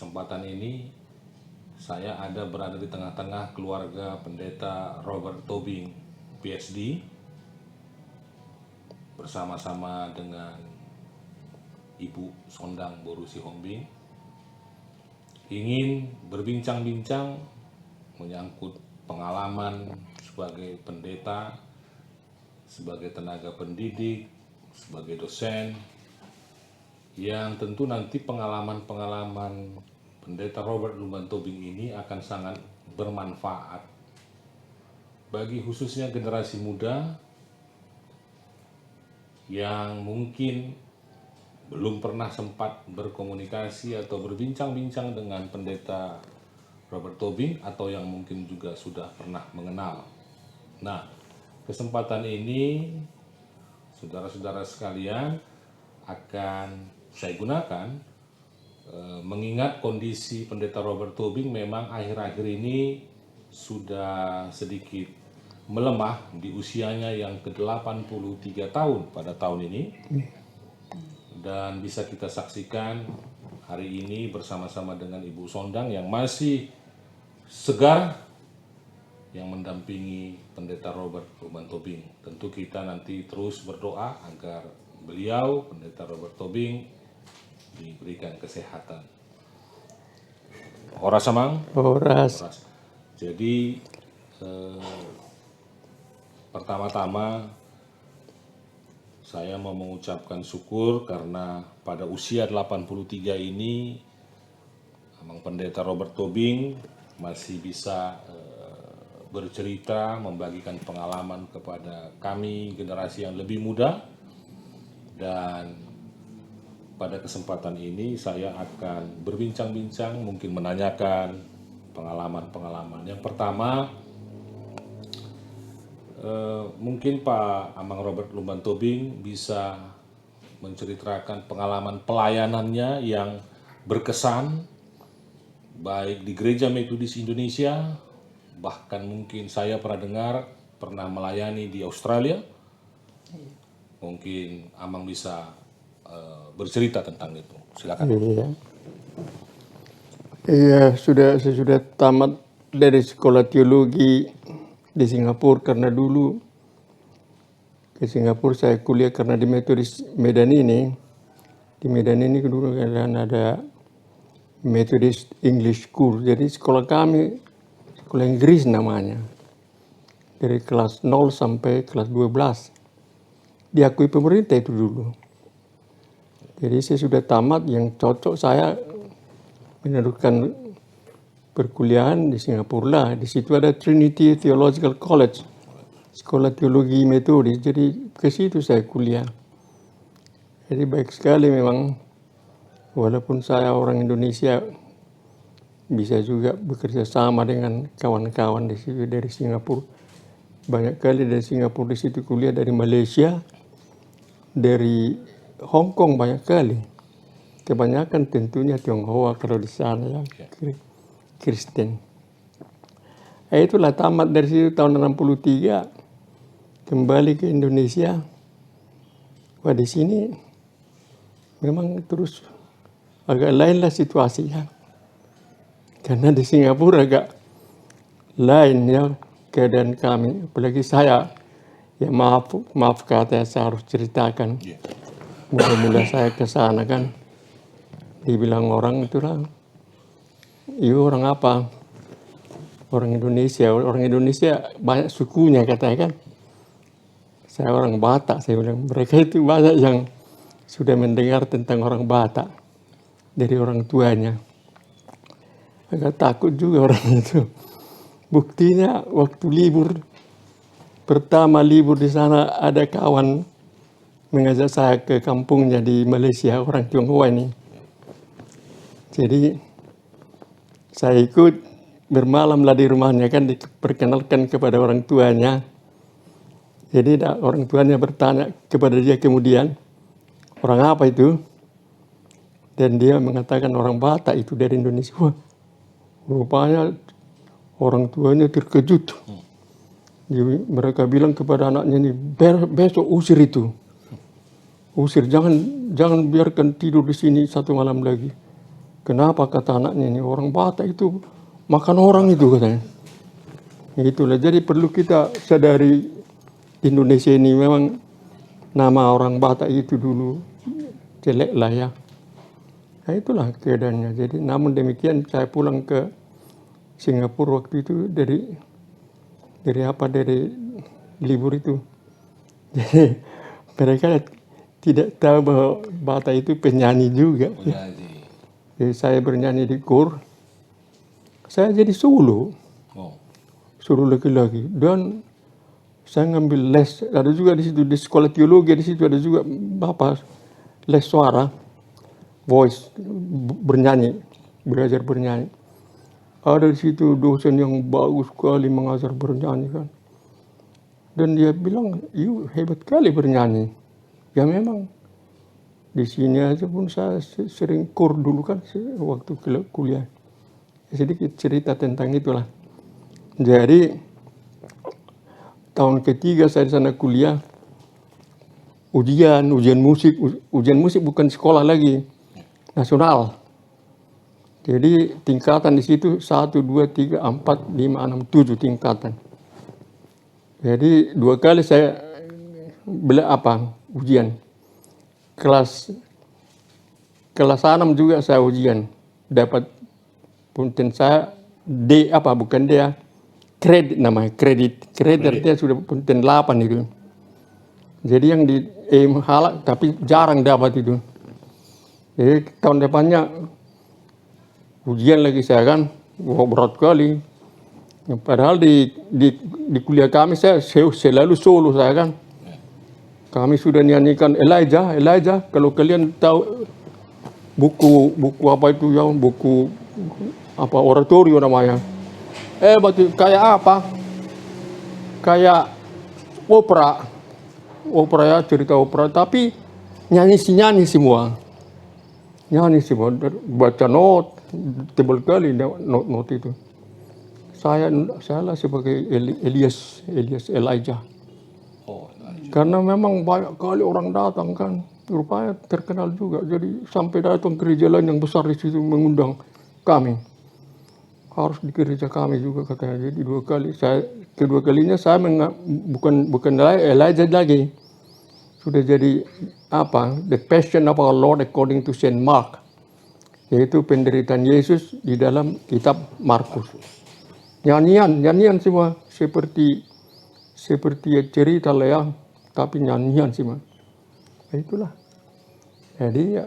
kesempatan ini saya ada berada di tengah-tengah keluarga pendeta Robert Tobing, PhD, bersama-sama dengan Ibu Sondang Boru Sihombing, ingin berbincang-bincang menyangkut pengalaman sebagai pendeta, sebagai tenaga pendidik, sebagai dosen, yang tentu nanti pengalaman-pengalaman pendeta Robert Lumban Tobing ini akan sangat bermanfaat bagi khususnya generasi muda yang mungkin belum pernah sempat berkomunikasi atau berbincang-bincang dengan pendeta Robert Tobing atau yang mungkin juga sudah pernah mengenal. Nah, kesempatan ini saudara-saudara sekalian akan saya gunakan mengingat kondisi pendeta Robert Tobing memang akhir-akhir ini sudah sedikit melemah di usianya yang ke-83 tahun pada tahun ini. Dan bisa kita saksikan hari ini bersama-sama dengan Ibu Sondang yang masih segar yang mendampingi pendeta Robert Lumban Tobing. Tentu kita nanti terus berdoa agar beliau, pendeta Robert Tobing, diberikan kesehatan. Horas Samang? Horas. Jadi pertama-tama saya mau mengucapkan syukur karena pada usia 83 ini Amang Pendeta Robert Tobing masih bisa bercerita, membagikan pengalaman kepada kami generasi yang lebih muda. Dan pada kesempatan ini saya akan berbincang-bincang, mungkin menanyakan pengalaman-pengalaman. Yang pertama, mungkin Pak Amang Robert Lumban Tobing bisa menceritakan pengalaman pelayanannya yang berkesan, baik di Gereja Metodis Indonesia, bahkan mungkin saya pernah melayani di Australia. Mungkin Amang bisa bercerita tentang itu. Silakan. Iya, saya sudah tamat dari sekolah teologi di Singapura karena dulu ke Singapura saya kuliah karena di Metodis Medan ini. Di Medan ini dulu kan ada Methodist English School. Jadi sekolah kami sekolah Inggris namanya. Dari kelas 0 sampai kelas 12. Diakui pemerintah itu dulu. Jadi saya sudah tamat, yang cocok saya meneruskan perkuliahan di Singapura lah. Di situ ada Trinity Theological College, sekolah teologi metodis. Jadi ke situ saya kuliah. Jadi baik sekali memang, walaupun saya orang Indonesia bisa juga bekerja sama dengan kawan-kawan di situ dari Singapura. Banyak kali dari Singapura di situ kuliah, dari Malaysia, dari Hong Kong banyak kali. Kebanyakan tentunya Tionghoa kalau di sana ya, Kristen. Itulah tamat dari situ tahun 63, kembali ke Indonesia. Wah, di sini memang terus agak lainlah situasinya. Karena di Singapura agak lain ya keadaan kami, apalagi saya. Ya maaf kata saya harus ceritakan. Mula-mula saya ke sana kan, dibilang orang itu lah, "Iyo orang apa?" Orang Indonesia. Orang Indonesia banyak sukunya katanya kan. Saya orang Batak, saya bilang. Mereka itu banyak yang sudah mendengar tentang orang Batak dari orang tuanya. Agak takut juga orang itu. Buktinya waktu pertama libur di sana, ada kawan mengajak saya ke kampungnya di Malaysia, orang Tionghoa ini. Jadi saya ikut bermalamlah di rumahnya kan, diperkenalkan kepada orang tuanya. Jadi orang tuanya bertanya kepada dia kemudian, "Orang apa itu?" Dan dia mengatakan orang Batak itu dari Indonesia. Wah, rupanya orang tuanya terkejut. Jadi mereka bilang kepada anaknya ini, "Besok usir itu. Usir, jangan biarkan tidur di sini satu malam lagi." Kenapa kata anaknya ini orang Batak itu makan orang itu katanya. Itulah jadi perlu kita sadari Indonesia ini memang nama orang Batak itu dulu jelek lah ya. Nah, itulah keadaannya. Jadi namun demikian saya pulang ke Singapura waktu itu dari libur itu. Jadi mereka tidak tahu bahwa Batak itu penyanyi juga. Jadi saya bernyanyi di KUR. Saya jadi solo. Solo laki-laki. Dan saya ngambil les. Ada juga di situ di sekolah teologi, di situ ada juga bapak les suara, voice, bernyanyi, belajar bernyanyi. Ada di situ dosen yang bagus sekali mengajar bernyanyi kan. Dan dia bilang, "You hebat kali bernyanyi." Ya memang. Di sini aja pun saya sering KUR dulu kan waktu kuliah. Sedikit cerita tentang itulah. Jadi tahun ketiga saya di sana kuliah, ujian musik bukan sekolah lagi, nasional. Jadi tingkatan di situ 1, 2, 3, 4, 5, 6, 7 tingkatan. Jadi 2 kali saya ujian. Kelas 6 juga saya ujian. Dapat punten saya bukan dia. Kredit namanya, kredit artinya sudah punten 8 itu. Jadi yang di halak tapi jarang dapat itu. Jadi tahun depannya ujian lagi saya kan, berat kali. Padahal di kuliah kami saya selalu solo saya kan. Kami sudah nyanyikan Elijah. Kalau kalian tahu buku apa itu ya, buku apa oratorio namanya. Batu kayak apa? Kayak opera ya, cerita opera. Tapi nyanyi semua. Baca not tebal kali not itu. Saya lah sebagai Elijah. Karena memang banyak kali orang datang kan, rupanya terkenal juga. Jadi sampai datang gereja lain yang besar di situ mengundang kami. Harus di gereja kami juga katanya. Jadi kedua kalinya saya bukan Elijah lagi. Sudah jadi The Passion of our Lord according to Saint Mark. Yaitu penderitaan Yesus di dalam kitab Markus. Nyanyian semua seperti cerita lah ya, tapi nyanyian semua. Itulah. Jadi ya,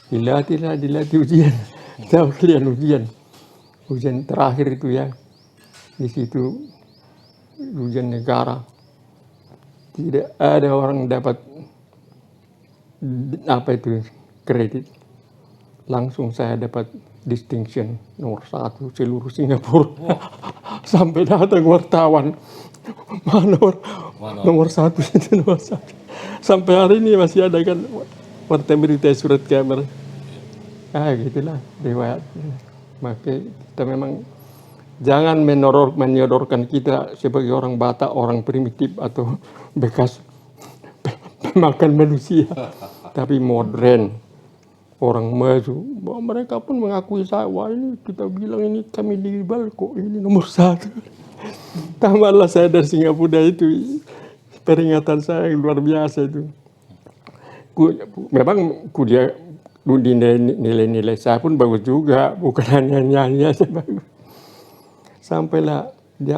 dilatih ujian. Tahu kalian ujian terakhir itu ya, di situ ujian negara. Tidak ada orang dapat kredit. Langsung saya dapat distinction nomor 1 seluruh Singapura. Sampai datang wartawan, nomor 1 itu nomor 1. Sampai hari ini masih ada kan warta berita surat kabar. Gitulah riwayat. Maka kita memang jangan menyodorkan kita sebagai orang Batak, orang primitif atau bekas pemakan manusia. Tapi modern, orang maju. Mereka pun mengakui saya, wah ini kita bilang ini kami liberal kok, ini nomor 1. Tambahlah saya dari Singapura itu, peringatan saya yang luar biasa itu. Memang kuliah di nilai-nilai saya pun bagus juga, bukan hanya nyanyi saja bagus. Sampailah di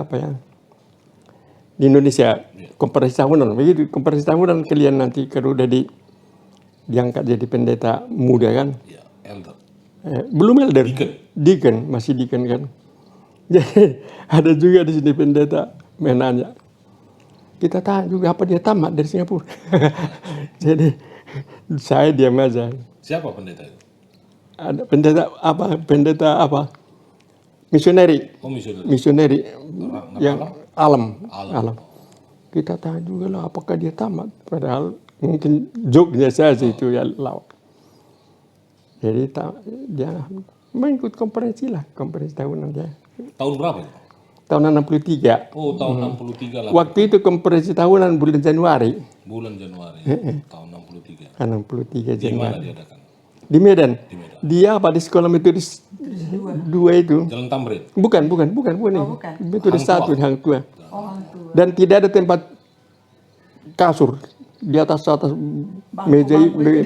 di Indonesia komparasi tahunan, begitu komparasi tahunan kalian nanti kalau udah diangkat jadi pendeta muda kan? Ya, elder. Belum elder, deacon, masih deacon kan? Jadi ada juga di sini pendeta menanya, kita tanya juga apa dia tamat dari Singapura. Jadi saya diam aja. Siapa pendeta itu? Ada pendeta misioneri. Misioneri yang alam. Kita tanya juga lah apakah dia tamat. Padahal mungkin joke-nya saja itu ya lawak. Jadi dia mengikut konferensi tahunan dia. Tahun berapa itu? Tahun 63. Oh, tahun 63 lah. Waktu itu konferensi tahunan bulan Januari. Bulan Januari tahun 63. 63 Januari. Di mana diadakan? Di Medan. Di Medan. Dia apa di sekolah metodis 2 itu. Jalan Tamrin. Bukan ini. bukan. Metodis Hang 1 di Hang Tua. Oh, Hang Tua. Dan tidak ada tempat kasur di atas meja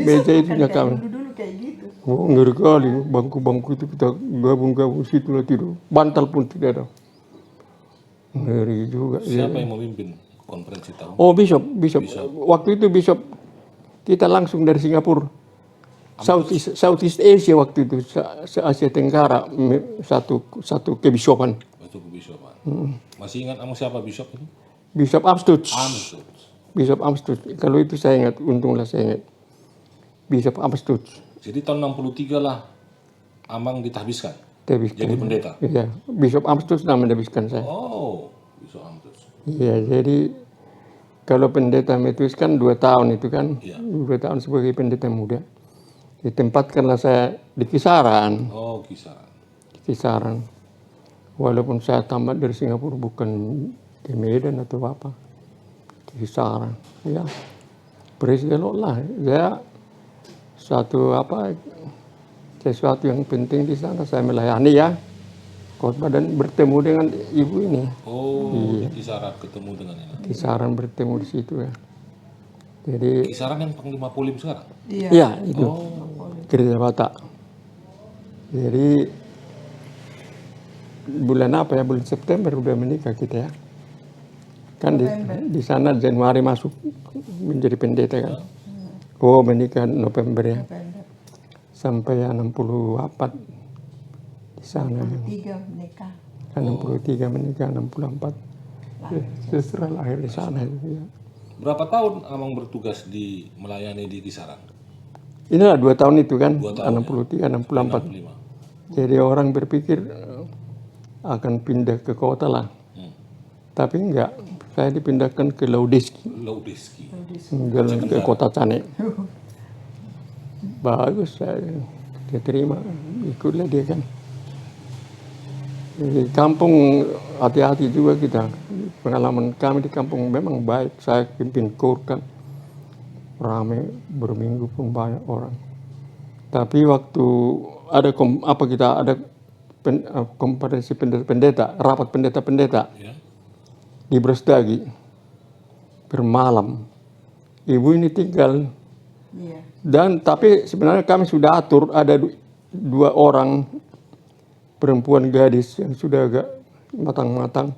meja itu Bukan kami. kayak dulu kayak gitu. Oh, ngeri kali bangku-bangku itu kita gabung situ lah tidur. Bantal pun tidak ada. Ngeri juga. Siapa yang memimpin konferensi tahun? Oh, Bishop. Waktu itu Bishop kita langsung dari Singapura. Southeast Asia waktu itu, se-Asia Tenggara satu kebisopan. Batu Kebisopan. Masih ingat sama siapa Bishop itu? Bishop Amstutz. Amstutz. Bishop Amstutz. Kalau itu saya ingat, untunglah saya ingat. Bishop Amstutz. Jadi tahun 63 lah Amang ditahbiskan. Tebiskan. Jadi pendeta. Iya, Bishop Amstutz nama tebiskan saya. Oh, Bishop Amstutz. Iya, jadi kalau pendeta Metodis kan 2 tahun itu kan, Iya. 2 tahun sebagai pendeta muda. Ditempatkanlah saya di Kisaran. Oh, Kisaran. Kisaran. Walaupun saya tamat dari Singapura bukan di Medan atau apa. Di Kisaran. Ya. Praise the Lord lah. Saya sesuatu yang penting di sana saya melayani ya. Khotbah dan bertemu dengan ibu ini. Oh, di Kisaran ketemu dengan ini. Kisaran bertemu di situ ya. Jadi Kisaran yang Panglima Polim sekarang? Iya. ya itu Oh, Gereja Batak. Jadi bulan apa ya? Bulan September udah menikah kita ya. Kan di sana Januari masuk menjadi pendeta kan. Oh, menikah November ya. November. Sampai 64 di sana. 3 menikah. Kan 63 menikah 64. Setelah lahir di sana itu ya. berapa tahun Amang bertugas di melayani di Kisaran? Inilah 2 tahun itu kan, 2 tahun, 63, 64. 65. Jadi orang berpikir akan pindah ke kota lah. Tapi enggak, saya dipindahkan ke Laudeski, Laudeski. jalan ke kota Cane. Bagus, saya diterima, ikutlah dia kan. Di kampung hati-hati juga kita. Pengalaman kami di kampung memang baik. Saya pimpin KUR kan. Ramai berminggu pun banyak orang. Tapi waktu ada konferensi pendeta, rapat pendeta-pendeta Ya. di Brastagi bermalam. Ibu ini tinggal Iya. dan tapi sebenarnya kami sudah atur ada 2 orang perempuan gadis yang sudah agak matang-matang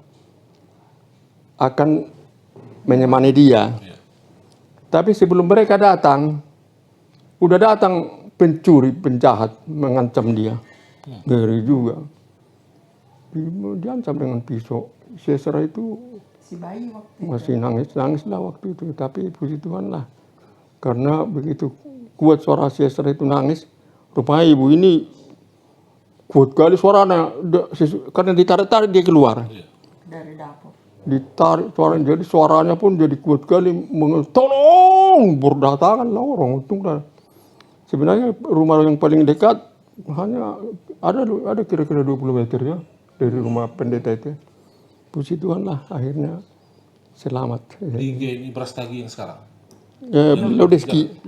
akan menemani dia. Ya. Tapi sebelum mereka datang, udah datang pencuri, penjahat mengancam dia. Ngeri juga. Diancam dengan pisau. Caesar itu Si bayi waktu masih nangis lah waktu itu. Tapi puji Tuhan lah. Karena begitu kuat suara Caesar itu nangis, rupanya ibu ini kuat kali suaranya. Karena ditarik-tarik dia keluar. dari dapur. Ditarik suaranya, jadi suaranya pun jadi kuat kali, tolong, berdatangan lah orang, untung lah. Sebenarnya rumah yang paling dekat hanya ada kira-kira 20 meter ya dari rumah pendeta itu. Puji Tuhan lah akhirnya selamat. Di Brastagi yang sekarang? Laudeski.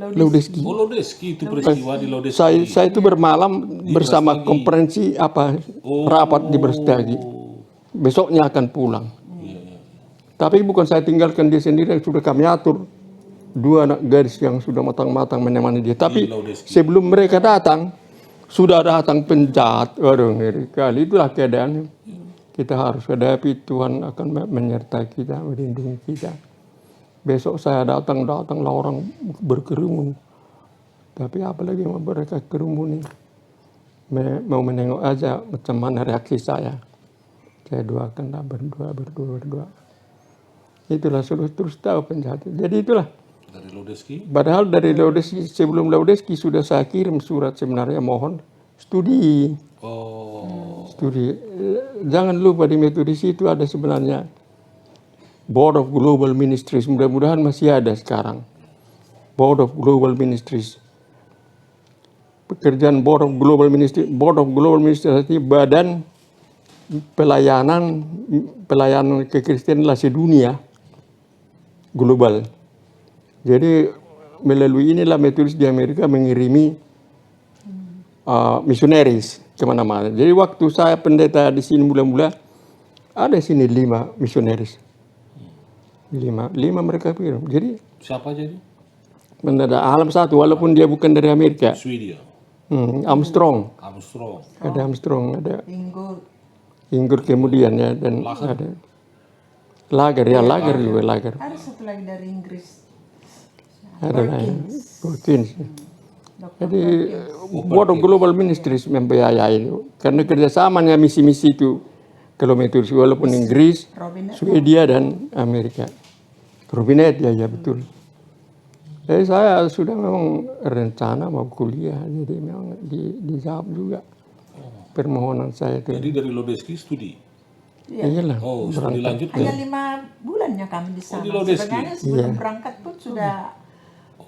Oh, Laudeski, itu peristiwa di Laudeski. Saya itu bermalam bersama konferensi rapat di Brastagi. Besoknya akan pulang. Tapi bukan saya tinggalkan dia sendiri, sudah kami atur 2 anak gadis yang sudah matang-matang menemani dia. Tapi sebelum mereka datang, sudah datang penjahat. Waduh, ngeri kali. Itulah keadaannya. Kita harus hadapi, Tuhan akan menyertai kita, melindungi kita. Besok saya datanglah orang berkerumun. Tapi apalagi mereka kerumuni. Mau menengok aja macam mana reaksi saya. Saya doakanlah, berdoa. Itulah sudah terus tahu penjahat. Jadi itulah. Dari Laudeski? Padahal dari Laudeski, sebelum Laudeski sudah saya kirim surat sebenarnya mohon studi. Oh. Studi. Jangan lupa di Metodis itu ada sebenarnya Board of Global Ministries. Mudah-mudahan masih ada sekarang. Board of Global Ministries. Pekerjaan Board of Global Ministries. Board of Global Ministries itu badan pelayanan kekristenan sedunia global. Jadi melalui inilah Metodis di Amerika mengirimi misionaris kemana-mana. Jadi waktu saya pendeta di sini mula-mula, ada sini 5 misionaris. 5 mereka kirim. Jadi Siapa jadi? pendeta alam satu, walaupun dia bukan dari Amerika. Swedia. Armstrong. Armstrong. Ada Armstrong, ada Inggul. Ingur kemudian ya, dan ada Lager ya, Lager juga Lager. Ada satu lagi dari Inggris. Ada lain. Perkins. Dr. Jadi Board of Global Ministries membiayai karena kerjasamanya misi-misi itu kilometer walaupun Inggris, Robinet. Swedia dan Amerika. Robinet ya betul. Jadi saya sudah memang rencana mau kuliah, jadi memang dijawab juga permohonan saya itu. Jadi dari Lodeski studi. Iyalah. Oh, studi lanjut Hanya ke 5 bulannya kami di sana. di Lodeski? Sebenarnya sebelum berangkat pun sudah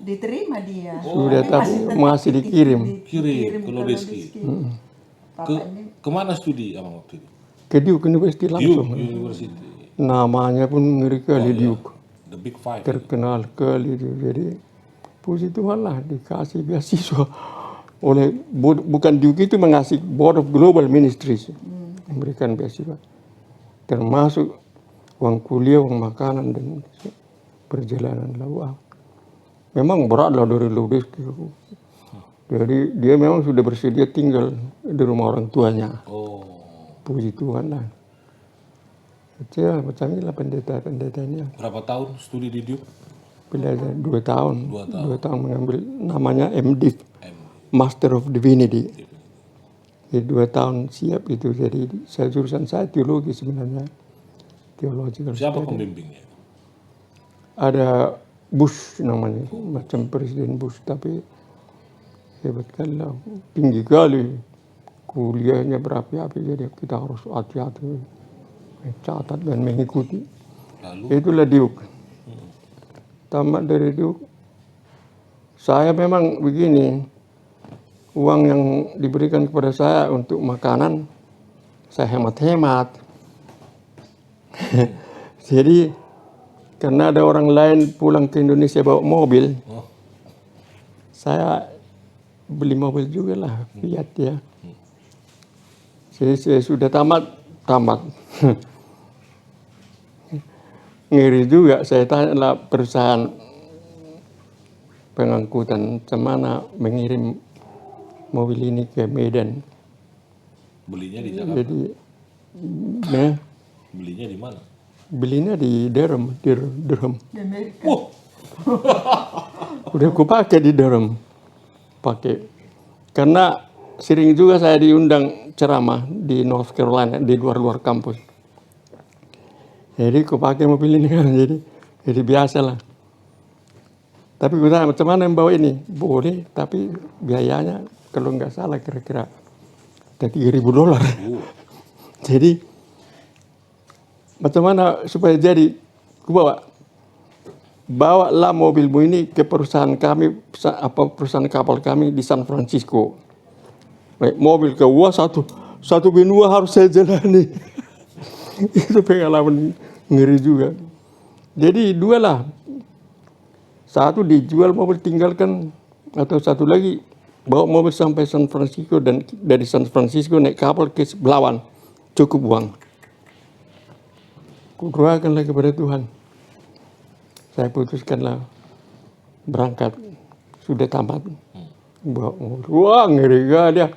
diterima dia. Sudah, tapi tetap masih dikirim. Kirim ke Lodeski. Bapak ini Kemana studi abang waktu itu? Ke Duke University Duke langsung. University. Namanya pun ngeri kali Duke. The Big Five. Terkenal kali itu. Jadi puji Tuhan lah dikasih beasiswa oleh bukan Duke itu mengasih Board of Global Ministries memberikan beasiswa termasuk uang kuliah, uang makanan dan perjalanan lah. Memang berat lah dari Lodeski. Jadi dia memang sudah bersedia tinggal di rumah orang tuanya. Oh. Puji Tuhan lah. Kecil macam inilah pendeta ini. Berapa tahun studi di Duke? Belajar 2 tahun. 2 tahun. 2 tahun mengambil namanya MDiv, M. Master of Divinity. Jadi 2 tahun siap itu. Jadi saya jurusan saya teologi sebenarnya. Theological Siapa study. pembimbingnya? Ada Bush namanya, macam Presiden Bush, tapi hebat kali lah, tinggi kali. Kuliahnya berapi-api, jadi kita harus hati-hati catat dan mengikuti. Lalu Itulah Duke. Tamat dari Duke, saya memang begini, uang yang diberikan kepada saya untuk makanan, saya hemat-hemat. Jadi, karena ada orang lain pulang ke Indonesia bawa mobil, saya beli mobil juga lah, Fiat ya. Jadi saya sudah tamat. Ngeri juga, saya tanya lah perusahaan pengangkutan kemana mengirim mobil ini ke Medan. belinya di Jakarta. Jadi, nah, Belinya di mana? belinya di Durham. di Amerika. Wah, Udah aku pakai di Durham. Pakai. Karena sering juga saya diundang ceramah di North Carolina, di luar-luar kampus. Jadi aku pakai mobil ini kan, jadi biasa lah. Tapi gue tanya, macam mana yang bawa ini? Boleh, tapi biayanya kalau nggak salah kira-kira $3,000. Jadi, macam mana supaya jadi? Ku bawalah mobilmu ini ke perusahaan kami, perusahaan kapal kami di San Francisco. Naik mobil ke satu benua harus saya jalani. Itu pengalaman ngeri juga. Jadi 2 lah. Satu dijual mobil tinggalkan, atau satu lagi bawa mobil sampai San Francisco dan dari San Francisco naik kapal ke Belawan. Cukup uang. Kudoakanlah kepada Tuhan. Saya putuskanlah berangkat. Sudah tamat. Wah, ngeri kali ya.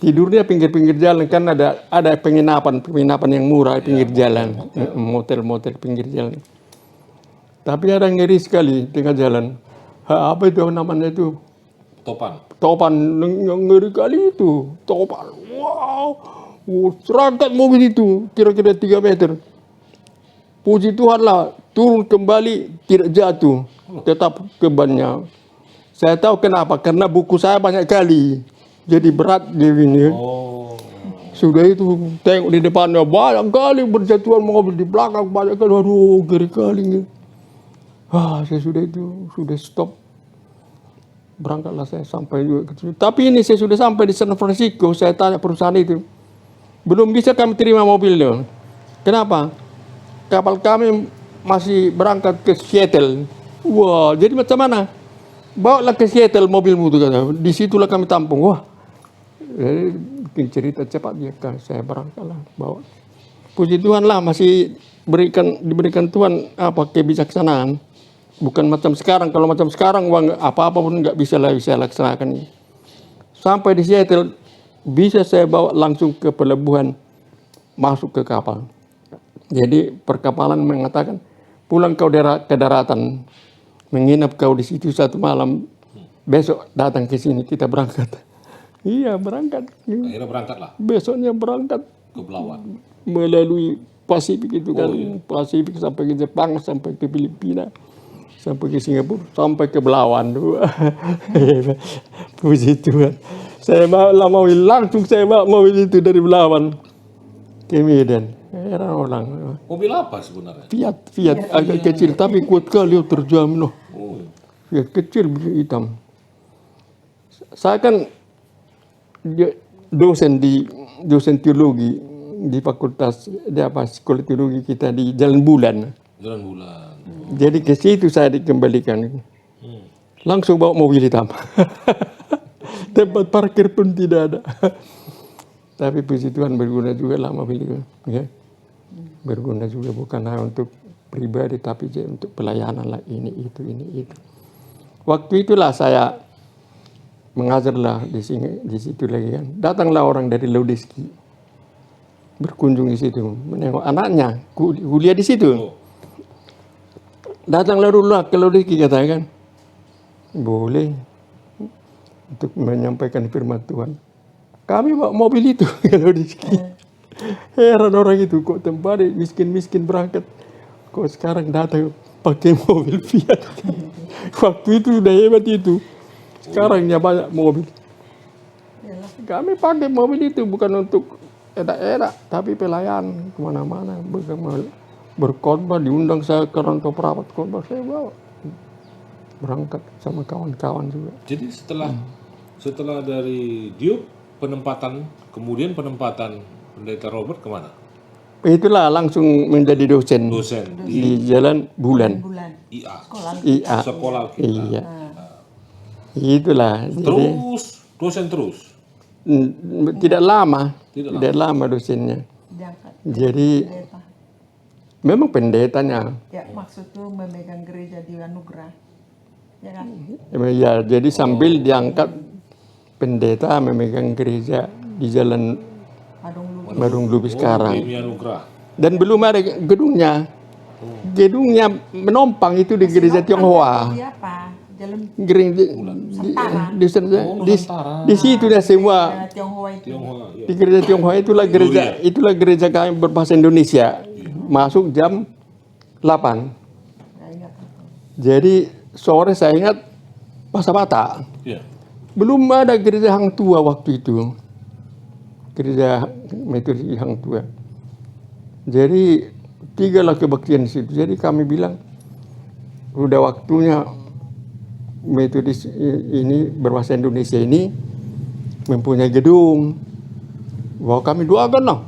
Tidurnya pinggir-pinggir jalan, kan ada penginapan yang murah di pinggir jalan, motel pinggir jalan. Tapi ada ngeri sekali tengah jalan. Apa itu namanya itu? Topan yang ngeri kali itu. Topan. Wow. Serangkat mobil itu kira-kira 3 meter. Puji Tuhan lah, turun kembali tidak jatuh, tetap ke bannya. Saya tahu kenapa, karena buku saya banyak kali. Jadi berat dia ini. oh, Sudah itu tengok di depannya banyak kali berjatuhan mobil, di belakang banyak kali. Aduh, ngeri kali. Saya sudah stop. Berangkatlah saya sampai juga ke situ. Tapi ini saya sudah sampai di San Francisco. Saya tanya perusahaan itu, belum bisa kami terima mobilnya. Kenapa? Kapal kami masih berangkat ke Seattle. Wah, jadi macam mana? Bawalah ke Seattle mobilmu itu, kata. Disitulah kami tampung. Wah, Jadi bikin cerita cepat ya kan, saya berangkat lah bawa. Puji Tuhan lah masih diberikan Tuhan apa kebijaksanaan. Bukan macam sekarang. Kalau macam sekarang uang apa-apa pun nggak bisa lah saya laksanakan. Sampai di Seattle bisa saya bawa langsung ke pelabuhan, masuk ke kapal. Jadi perkapalan mengatakan pulang kau ke daratan, menginap kau di situ 1 malam, besok datang ke sini kita berangkat. Iya berangkat. Akhirnya berangkatlah Besoknya berangkat ke Belawan. melalui Pasifik itu kan, Pasifik sampai ke Jepang, sampai ke Filipina, sampai ke Singapura, sampai ke Belawan. Puji Tuhan. Saya mau langsung saya bawa mobil itu dari Belawan ke Medan. Heran orang. Mobil apa sebenarnya? Fiat agak kecil tapi kuat kali terjamin. Oh, Fiat kecil hitam. Saya kan dosen teologi di fakultas sekolah teologi kita di Jalan Bulan. Jalan Bulan. Jadi ke situ saya dikembalikan. Langsung bawa mobil hitam. Tempat parkir pun tidak ada. Tapi puji Tuhan berguna juga lah mobil itu. Ya. Berguna juga bukan hanya untuk pribadi tapi juga untuk pelayanan lah ini itu. Waktu itulah saya mengajarlah di situ lagi kan. Datanglah orang dari Laudeski berkunjung di situ, menengok anaknya kuliah di situ. Oh. Datanglah dulu ke Laudeski katanya kan, boleh untuk menyampaikan firman Tuhan. Kami bawa mobil itu ke Laudeski. Heran orang itu kok tempat miskin berangkat, kok sekarang datang pakai mobil Fiat. Waktu itu udah hebat itu. Sekarang ya banyak mobil. Kami pakai mobil itu bukan untuk edak-edak, tapi pelayan kemana-mana. Berkhotbah, diundang saya ke rantau perapat khotbah, saya bawa. Berangkat sama kawan-kawan juga. Jadi setelah dari Diop kemudian penempatan Pendeta Robert kemana? Itulah langsung menjadi dosen di Jalan Bulan. IA. IA. Sekolah kita. Iya. Itulah. Terus dosen terus. Tidak lama dosennya. Jadi memang pendetanya. Ya, maksud tuh memegang gereja di Anugerah. Ya kan? Ya, jadi sambil diangkat pendeta memegang gereja di Jalan Madung Lubis sekarang. Dan belum ada gedungnya. Gedungnya menompang itu di gereja Tionghoa. Di situ dah semua. Di gereja Tionghoa itulah gereja kami berbahasa Indonesia. Masuk jam 8. Jadi sore saya ingat Pasabata. Belum ada gereja Hang Tua waktu itu. Gereja Metodis Hang Tua. Jadi 3 lah kebaktian di situ. Jadi kami bilang udah waktunya Metodis ini berbahasa Indonesia ini mempunyai gedung. Bahwa kami doakan lah.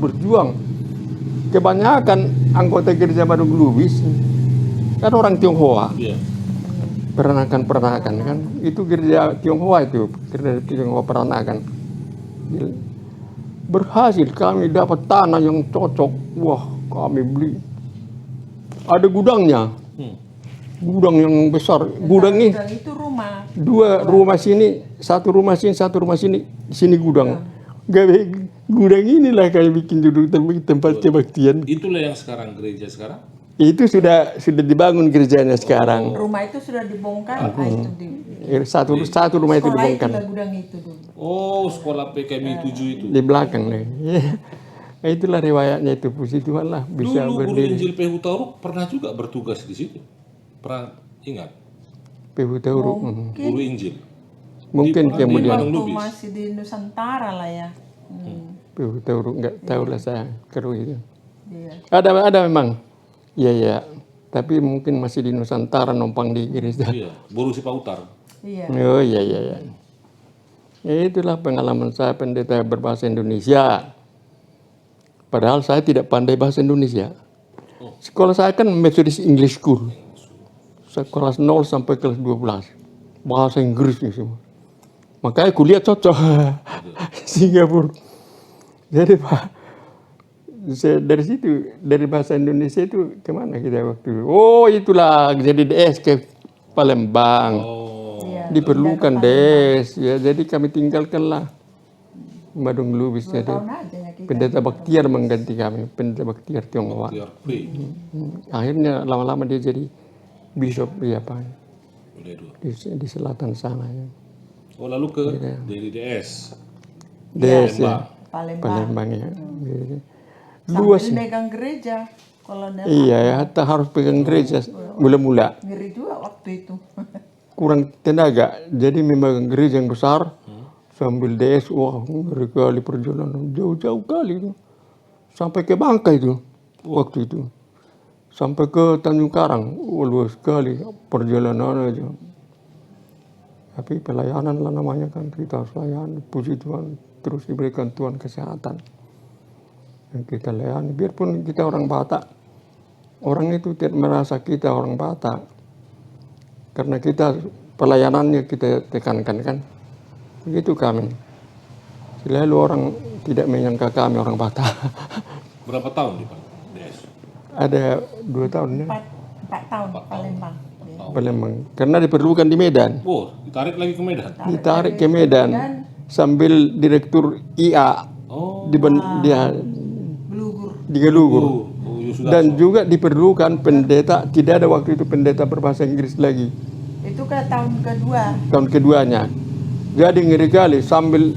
Berjuang. Kebanyakan anggota gereja Madung Lubis kan orang Tionghoa. Peranakan kan. Itu gereja Tionghoa itu. Gereja Tionghoa peranakan. Berhasil kami dapat tanah yang cocok. Wah, kami beli. Ada gudangnya. Gudang yang besar. Gudang ini. Itu rumah. 2 rumah sini, 1 rumah sini, 1 rumah sini. Di sini gudang. Gudang inilah kami bikin duduk tempat kebaktian. Itulah yang sekarang gereja sekarang. Itu sudah dibangun gerejanya sekarang. Rumah itu sudah dibongkar. Satu rumah itu dibongkar. Sekolah itu gudang itu dulu. Oh, sekolah PKMI 7 itu. Di belakang nih. Itulah riwayatnya itu. Puji Tuhan lah bisa Dulu Guru berdiri. Injil PHU Tauruk pernah juga bertugas di situ. Pernah ingat? PHU Tauruk. Guru Injil. Mungkin kemudian Waktu masih di Nusantara lah ya. PHU Tauruk nggak tahu lah saya keru itu. Iya. Ada memang. Iya. Tapi mungkin masih di Nusantara numpang di gereja. Iya, Boru Sipautar. Iya. Oh iya. Ya itulah pengalaman saya pendeta berbahasa Indonesia. Padahal saya tidak pandai bahasa Indonesia. Sekolah saya kan Methodist English School. Saya kelas 0 sampai kelas 12. Bahasa Inggris nih semua. Makanya kuliah cocok Singapura. Jadi Pak, dari situ, dari bahasa Indonesia itu kemana kita waktu itu? Oh itulah jadi DS ke Palembang. Oh, Iya, Diperlukan pindah ke Palembang. DS, ya jadi kami tinggalkanlah Badung Lubis. 2 Jadi tahun aja ya kita. pendeta Baktiar mengganti kami, pendeta Baktiar Tionghoa. TRP. Akhirnya lama-lama dia jadi bishop ya Pak, Udah dua. di selatan sana ya. Oh, lalu ke DDS. DS ya, Palembang. Palembang ya. Jadi, Sambil luas. megang gereja. Kalau ada Iya ya, hatta harus pegang gereja mula-mula. ngeri juga waktu itu. Kurang tenaga, jadi memegang gereja yang besar sambil DS, wah ngeri kali perjalanan jauh-jauh kali itu, sampai ke Bangka itu waktu itu, sampai ke Tanjung Karang, wah luas sekali perjalanan aja. Tapi pelayanan lah namanya kan, kita harus layani, puji Tuhan, terus diberikan Tuhan kesehatan. Dan kita layani, biarpun kita orang Batak, orang itu tidak merasa kita orang Batak. Karena kita pelayanannya kita tekankan kan. Begitu kami. Selalu orang tidak menyangka kami orang Batak. Berapa tahun di DS? Ada 2 tahun ya, 4 tahun Palembang. Ya. Palembang. Karena diperlukan di Medan. Oh, ditarik lagi ke Medan. Ditarik ke Medan sambil direktur IA Oh, dia Belugur. di Gelugur. oh, Yusudarso. Dan juga diperlukan pendeta, tidak ada waktu itu pendeta berbahasa Inggris lagi. Itu ke tahun kedua. Tahun keduanya. Jadi ngeri kali sambil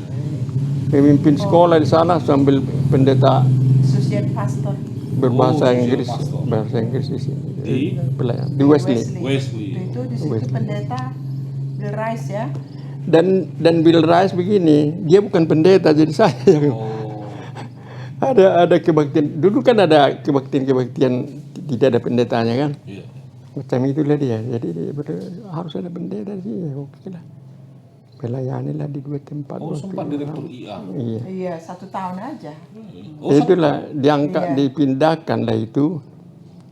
memimpin sekolah di sana sambil pendeta Associate Pastor berbahasa Oh, Inggris, pastor. bahasa Inggris di sini. Di Pelayan di Wesley. Wesley. Itu di situ pendeta Bill Rice ya. Dan Bill Rice begini, dia bukan pendeta jadi saya yang Oh, ada kebaktian. Dulu kan ada kebaktian tidak ada pendetanya kan. iya. Macam itulah dia. Jadi harus ada pendeta sih. Oke lah. Melayanilah di 2 tempat. Oh, waktu sempat itu. direktur IA. Iya. Iya, 1 tahun aja. Oh, Itulah diangkat, Iya. dipindahkan lah itu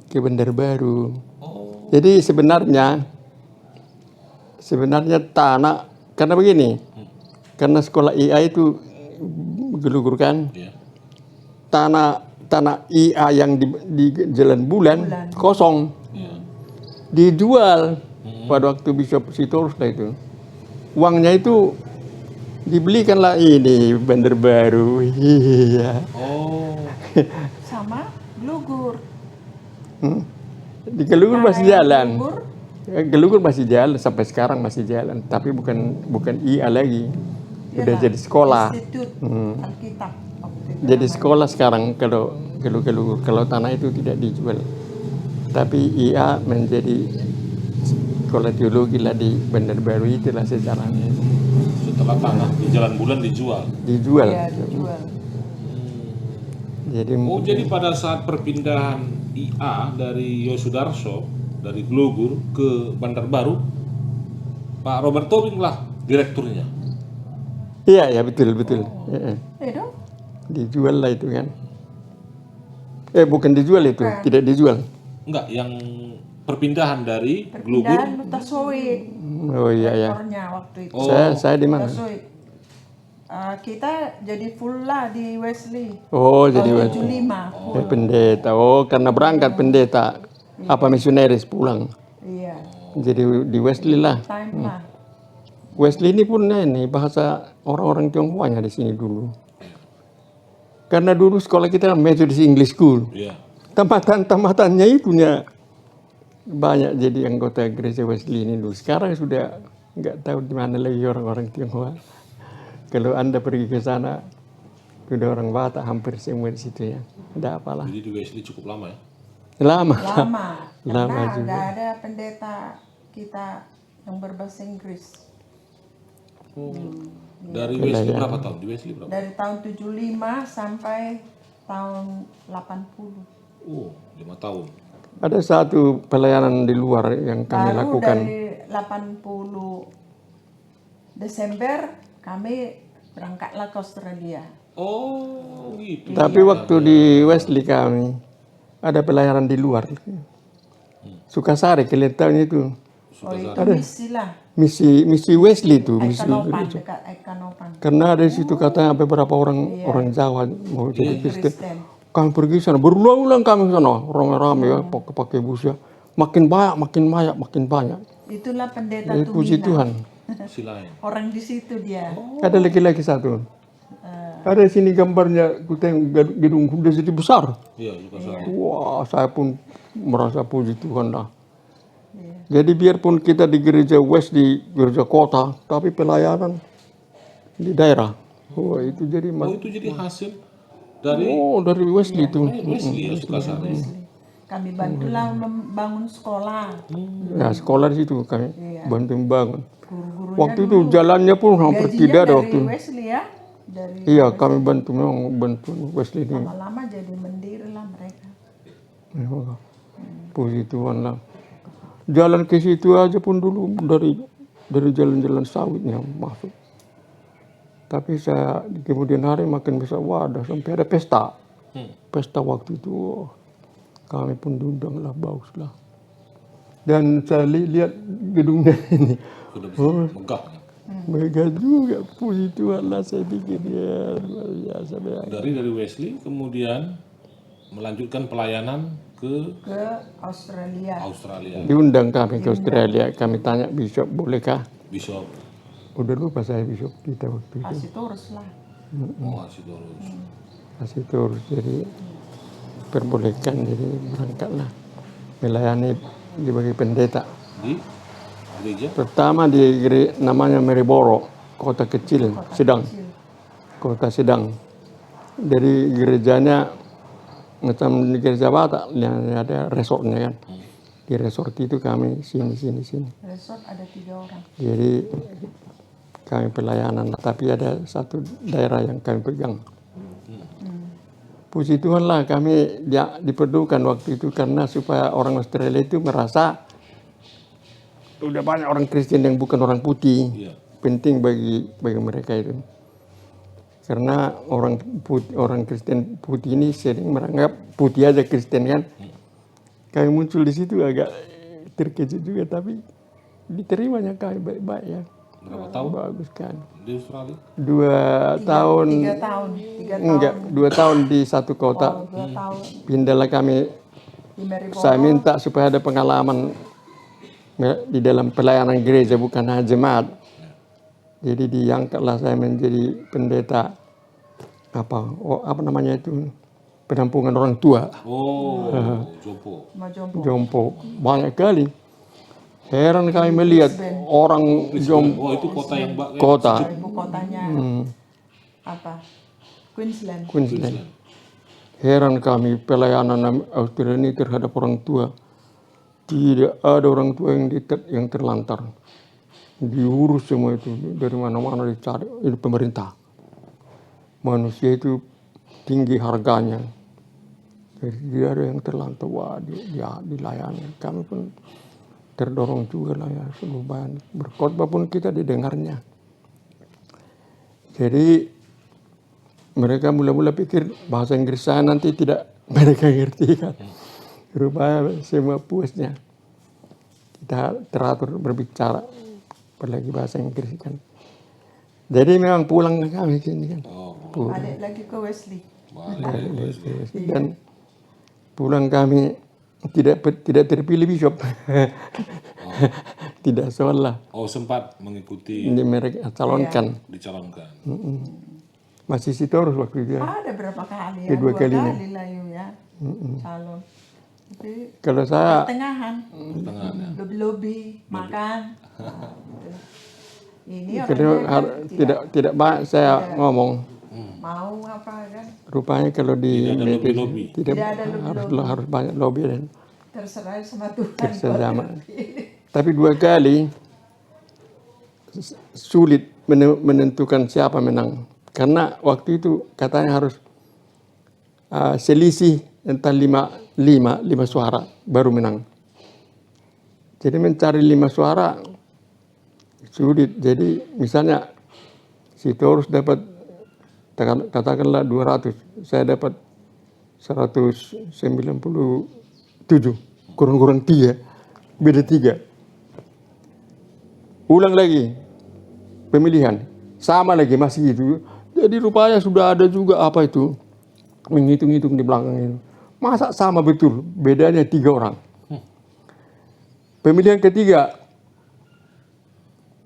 ke Bandarbaru. oh, Jadi sebenarnya tanah, karena begini, karena sekolah IA itu Gelugur kan, iya. tanah IA yang di Jalan Bulan kosong, Iya. dijual pada waktu Bishop Sitorus lah itu. Uangnya itu dibelikanlah ini Bandarbaru. Iya. Oh, Sama Belugur. Di Gelugur masih jalan. Belugur, Gelugur masih jalan sampai sekarang masih jalan, tapi bukan IA lagi. Udah jadi sekolah. Institut Alkitab. Waktu itu Jadi namanya. sekolah sekarang kalau Gelugur. Kalau tanah itu tidak dijual. Tapi IA menjadi sekolah teologi lah di Bandarbaru, itulah sejarahnya. setelah tanah di Jalan Bulan dijual. Dijual. Iya, dijual. Jadi Oh, jadi pada saat perpindahan IA dari Yosudarso dari Gelugur ke Bandarbaru, Pak Robert Tobing lah direkturnya. iya betul. Iya. Dong. Dijual lah itu kan. Bukan dijual itu, tidak dijual. Enggak, yang perpindahan dari Gelugur. Perpindahan Lutasoe. Oh iya ya. Rektornya waktu itu. Oh. Saya di mana? Lutasoe. Kita jadi full lah di Wesley. Oh jadi Tahun waktu 75. pendeta. Oh karena berangkat pendeta apa misionaris pulang. Iya. Jadi di Wesley lah. Time lah. Wesley ini pun ini bahasa orang-orang Tionghoanya di sini dulu. Karena dulu sekolah kita Methodist English School. Iya. Tamatan-tamatannya itunya banyak jadi anggota gereja Wesley ini dulu. Sekarang sudah nggak tahu di mana lagi orang-orang Tionghoa. Kalau Anda pergi ke sana, sudah orang Batak hampir semua di situ ya. Ada apalah. Jadi di Wesley cukup lama ya. Lama. Lama. Lama Karena juga. nggak ada pendeta kita yang berbahasa Inggris. Dari Wesley berapa tahun? Di Wesley berapa? Dari tahun 75 sampai tahun 80. Oh, 5 tahun. Ada satu pelayanan di luar yang kami Baru lakukan. dari 80 Desember kami berangkatlah ke Australia. Oh, gitu. Tapi waktu di Wesley kami ada pelayanan di luar. Sukasari, kalian tahu itu. Oh itu misi lah. misi Wesley itu, misi Aikanopan, gereja. dekat Aikanopan. Karena ada di situ katanya beberapa orang Jawa mau jadi Kristen. Kristen. Kami pergi sana, berulang-ulang kami sana, rame-rame ya, pakai bus ya. Makin banyak. Itulah pendeta Jadi puji Tumina. Tuhan. Silain. Orang di situ dia. Ada laki-laki satu. Ada di sini gambarnya, ku tengok gedung udah jadi besar. Iya, juga saya. Wah, saya pun merasa puji Tuhan lah. Iya. Jadi biarpun kita di gereja West, di gereja kota, tapi pelayanan di daerah. Wah, itu jadi Oh, itu jadi hasil dari dari Wesley itu. Wesley ya, Sukasari. Kami bantulah membangun sekolah. Ya, sekolah di situ kami bantu bangun. Guru-gurunya Waktu itu jalannya pun hampir gajinya tidak ada dari waktu. Wesley ya. Dari Iya, kami bantu memang bantu Wesley ini. lama-lama jadi mendiri lah mereka. Ya, puji Tuhan lah. Jalan ke situ aja pun dulu dari jalan-jalan sawitnya masuk. Tapi saya di kemudian hari makin besar, wadah sampai ada pesta. Pesta waktu itu, wah, kami pun diundang lah, bagus lah. Dan saya lihat gedungnya ini, Sudah bisa megah. megah juga, puji Tuhan lah saya pikir ya luar biasa. Dari Wesley kemudian melanjutkan pelayanan ke Australia. Australia. Diundang kami ke Australia, kami tanya Bishop bolehkah? Bishop. Udah lupa saya Bishop kita waktu itu. Kasih terus lah. Oh, Asidorus. Kasih terus, jadi perbolehkan, jadi berangkatlah melayani dibagi pendeta. Di gereja Pertama di namanya Maryborough, kota kecil, Sedang, kota Sedang. Dari gerejanya macam di gereja Batak, yang ada resortnya kan. Di resort itu kami sini. Resort ada 3 orang. Jadi kami pelayanan, tapi ada satu daerah yang kami pegang. Puji Tuhan lah kami diperlukan waktu itu karena supaya orang Australia itu merasa udah banyak orang Kristen yang bukan orang putih. Iya. Penting bagi mereka itu. Karena orang Kristen putih ini sering menganggap putih aja Kristen kan. Kami muncul di situ agak terkejut juga, tapi diterimanya kami baik-baik ya. berapa tahun Bagus kan. di Australia? 2 tahun. 3 tahun. 3 tahun. Enggak, 2 tahun di satu kota. 2 tahun Pindahlah kami. di Maryborough. Saya minta supaya ada pengalaman di dalam pelayanan gereja, bukan hanya jemaat. Jadi diangkatlah saya menjadi pendeta apa namanya itu, penampungan orang tua, Oh, Jopo. Majombo. jompo. Banyak kali. Heran kami melihat orang jompo Oh, itu kota yang kota Ibu kotanya apa? Queensland. Queensland. Heran kami pelayanan Australia ini terhadap orang tua. Tidak ada orang tua yang terlantar. Diurus semua itu, dari mana-mana dicari, itu pemerintah. Manusia itu tinggi harganya. Jadi tidak ada yang terlantar, wah dia dilayani. Kami pun terdorong juga lah ya, seluruh bahan. Berkhotbah pun kita didengarnya. Jadi mereka mula-mula pikir bahasa Inggris saya nanti tidak mereka ngerti kan. Rupanya semua puasnya. Kita teratur berbicara, apalagi bahasa Inggris kan. Jadi memang pulang kami sini kan. Balik lagi ke Wesley. Dan pulang kami tidak terpilih bishop. Tidak soal lah. Oh, sempat mengikuti Ini mereka calonkan. dicalonkan. Masih Sitorus waktu itu ya. Ada berapa kali ya? Kedua 2 kalinya. kali lah ya. Calon. Tapi Kalau saya pertengahan. Pertengahan ya. Lobi-lobi, makan. Nah, gitu. Ini kalau orangnya tidak banyak saya ngomong. mau apa kan? Rupanya kalau di Tidak ada lobby-lobby. tidak Tidak ada lobby-lobby. harus banyak lobby dan Terserah sama Tuhan. kerjasama. Tapi 2 kali sulit menentukan siapa menang. Karena waktu itu katanya harus selisih entah 5 suara baru menang. Jadi mencari 5 suara sulit. Jadi misalnya Sitorus dapat katakanlah 200, saya dapat 197, kurang-kurang 3, beda 3. ulang lagi pemilihan, sama lagi masih itu. Jadi rupanya sudah ada juga apa itu, menghitung-hitung di belakang itu. Masa sama betul, bedanya 3 orang. Pemilihan ketiga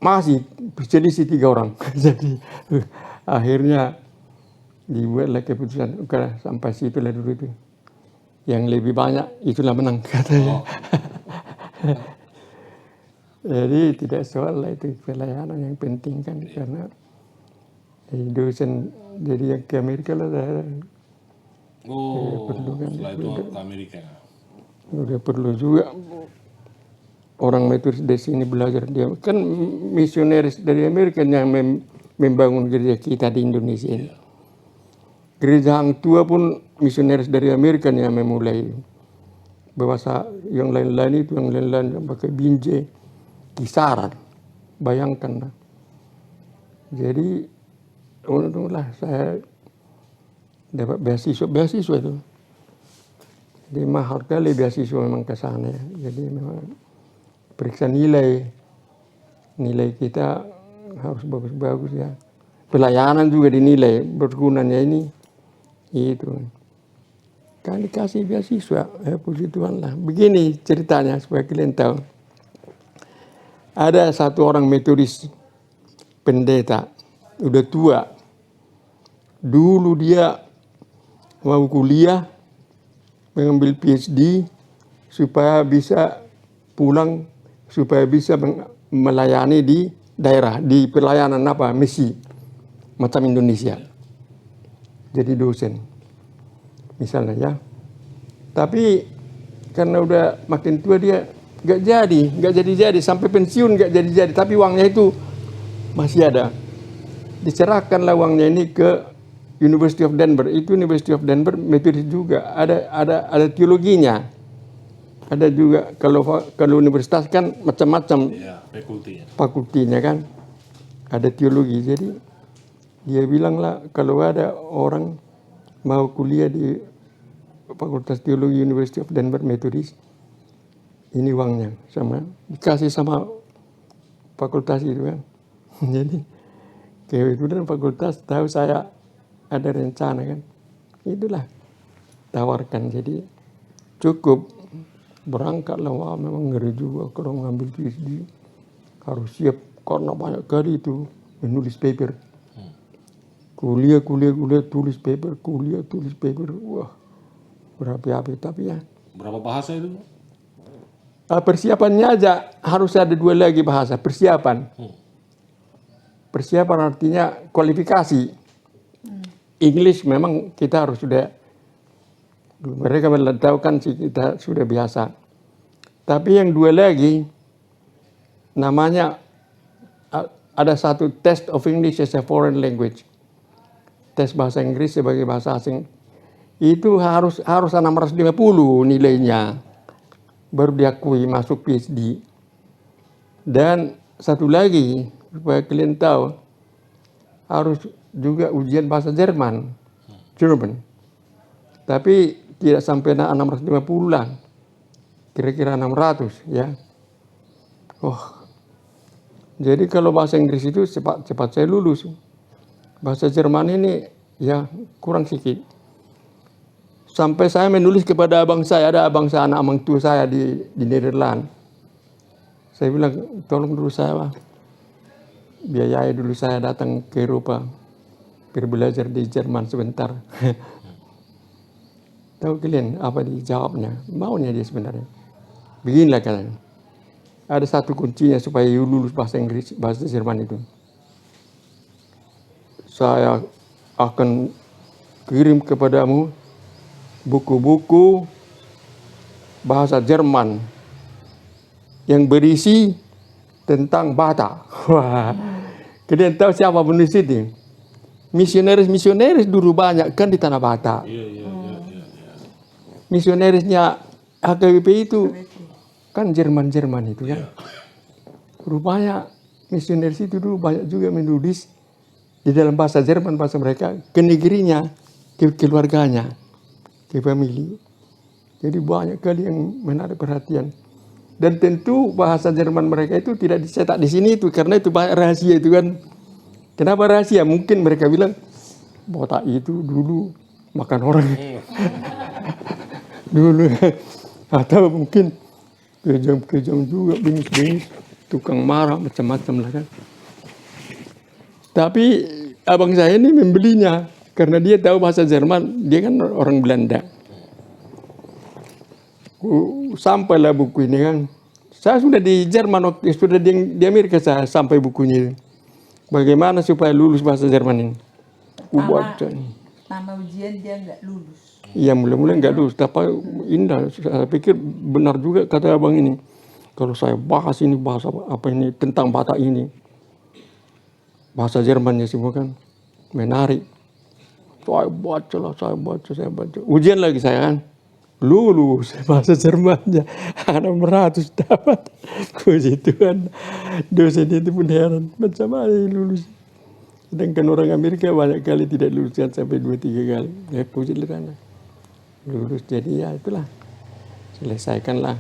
masih selisih 3 orang. Jadi akhirnya dibuatlah keputusan, oke sampai situlah dulu itu. Yang lebih banyak itulah menang katanya. Jadi tidak soal lah itu pelayanan yang penting kan, karena dosen jadi yang ke Amerika lah saya Setelah itu ke Amerika. udah perlu juga orang Metodis di sini belajar. Dia kan misionaris dari Amerika yang membangun gereja kita di Indonesia ini. Gereja Hang Tua pun misionaris dari Amerika yang memulai. Bahasa yang lain-lain itu, yang lain-lain pakai binjai, kisaran. Bayangkan. Jadi, untunglah saya dapat beasiswa itu. Jadi mahal kali beasiswa memang ke sana ya. Jadi memang periksa nilai kita harus bagus-bagus ya. Pelayanan juga dinilai bergunanya ini itu. Kan dikasih beasiswa, puji Tuhan lah. Begini ceritanya supaya kalian tahu. Ada satu orang Metodis pendeta, udah tua. Dulu dia mau kuliah, mengambil PhD supaya bisa pulang, supaya bisa melayani di daerah, di pelayanan misi macam Indonesia. Jadi dosen misalnya ya. Tapi karena udah makin tua dia nggak jadi sampai pensiun nggak jadi. Tapi uangnya itu masih ada. Diserahkanlah uangnya ini ke University of Denver. Itu University of Denver Metodis juga ada teologinya. Ada juga kalau universitas kan macam-macam Ya, fakultinya kan. Ada teologi. Jadi dia bilanglah kalau ada orang mau kuliah di Fakultas Teologi University of Denver Metodis, ini uangnya dikasih sama fakultas itu kan. Jadi kebetulan fakultas tahu saya ada rencana kan, itulah tawarkan. Jadi cukup berangkatlah. Wah memang ngeri juga kalau mengambil PhD, harus siap karena banyak kali itu menulis paper. Kuliah, tulis paper, wah berapi-api. Tapi ya Berapa bahasa itu? persiapannya aja harus ada 2 lagi bahasa persiapan. Persiapan artinya kualifikasi. English memang kita harus sudah, mereka tahu kan sih kita sudah biasa. Tapi yang 2 lagi namanya ada satu test of English as a foreign language. Tes bahasa Inggris sebagai bahasa asing. Itu harus 650 nilainya. Baru diakui masuk PhD. Dan satu lagi, supaya kalian tahu, harus juga ujian bahasa Jerman. Tapi tidak sampai 650 lah. Kira-kira 600 ya. Jadi kalau bahasa Inggris itu cepat saya lulus. Bahasa Jerman ini ya kurang sedikit. Sampai saya menulis kepada abang saya, ada abang saya, anak mantu saya di Nederland. Saya bilang, tolong dulu saya, biayai dulu saya datang ke Eropa, belajar di Jerman sebentar. Tahu kalian apa dijawabnya? Maunya dia sebenarnya. Beginilah katanya. Ada satu kuncinya supaya lulus bahasa Inggris, bahasa Jerman itu. Saya akan kirim kepadamu buku-buku bahasa Jerman yang berisi tentang Batak. Wah, kalian tahu siapa penulis itu? Misionaris dulu banyak kan di tanah Batak. Misionarisnya HKBP itu kan Jerman itu kan. Rupanya misionaris itu dulu banyak juga menulis di dalam bahasa Jerman, bahasa mereka, ke negerinya, ke keluarganya, ke famili. Jadi banyak kali yang menarik perhatian. Dan tentu bahasa Jerman mereka itu tidak dicetak di sini itu karena itu rahasia itu kan. Kenapa rahasia? Mungkin mereka bilang botak itu dulu makan orang. Dulu. Atau mungkin kejam-kejam juga, bingis-bingis, tukang marah macam-macam lah kan. Tapi abang saya ini membelinya karena dia tahu bahasa Jerman, dia kan orang Belanda. Sampailah buku ini kan. Saya sudah di Jerman, sudah di Amerika saya sampai bukunya. Bagaimana supaya lulus bahasa Jerman ini? Nama ujian dia nggak lulus. Iya, mulai-mulai nggak lulus. Tapi indah, saya pikir benar juga kata abang ini. Kalau saya bahas ini, bahasa apa ini, tentang Batak ini. Bahasa Jermannya semua kan menarik. Saya baca. Ujian lagi saya kan. Lulus bahasa Jermannya 600 dapat. Puji Tuhan, dosen itu pun heran macam mana lulus. Sedangkan orang Amerika banyak kali tidak lulus kan sampai 2-3 kali. Ya puji Tuhan, lulus. Jadi ya itulah, selesaikanlah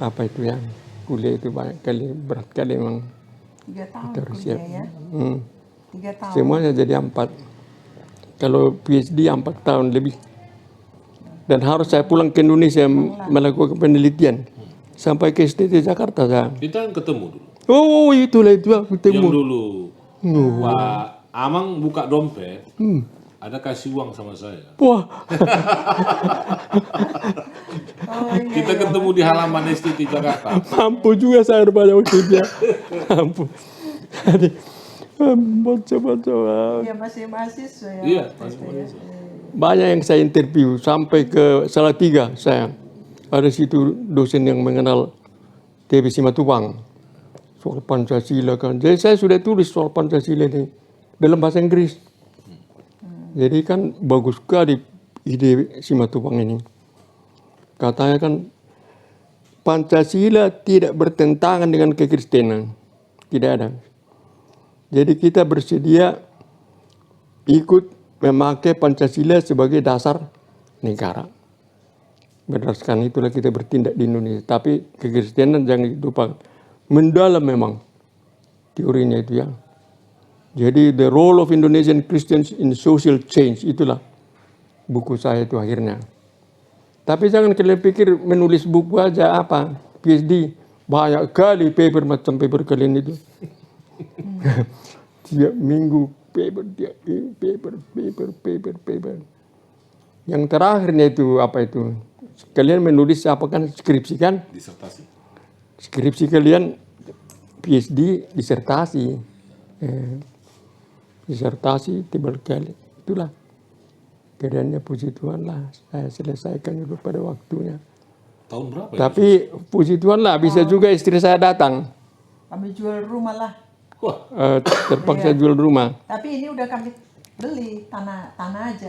apa itu yang kuliah itu banyak kali, berat kali memang. 3 tahun Harus kuliah siap. ya. 3 tahun. Semuanya jadi 4. Kalau PhD 4 tahun lebih. Dan harus saya pulang ke Indonesia melakukan penelitian. Sampai ke STT Jakarta saya. Kita kan ketemu dulu. Oh itulah itu aku Yang temu. dulu Pak Amang buka dompet, ada kasih uang sama saya. Wah, iya. Kita ketemu di halaman STT Jakarta. mampu juga saya rupanya waktu itu. Mampu. Jadi baca-baca. Dia masih mahasiswa ya. Iya, waktu itu ya. Banyak yang saya interview sampai ke Salatiga saya. Ada situ dosen yang mengenal TB Simatupang. Soal Pancasila kan. Jadi saya sudah tulis soal Pancasila ini dalam bahasa Inggris. Jadi kan bagus sekali ide Simatupang ini. Katanya kan Pancasila tidak bertentangan dengan kekristenan. Tidak ada. Jadi kita bersedia ikut memakai Pancasila sebagai dasar negara. Berdasarkan itulah kita bertindak di Indonesia. Tapi kekristenan jangan lupa. Mendalam memang teorinya itu ya. Jadi the role of Indonesian Christians in social change, itulah buku saya itu akhirnya. Tapi jangan kalian pikir menulis buku aja apa, PhD. Banyak kali paper macam paper kalian itu. Tiap minggu paper. Yang terakhirnya itu apa itu? Kalian menulis apa kan skripsi kan? Disertasi. Skripsi kalian PhD disertasi. Disertasi tebal kali. Itulah. Keadaannya puji Tuhan lah. Saya selesaikan itu pada waktunya. Tahun berapa ya? Tapi puji Tuhan lah bisa juga istri saya datang. Kami jual rumah lah. Wah, Terpaksa jual rumah. Tapi ini udah kami beli tanah aja.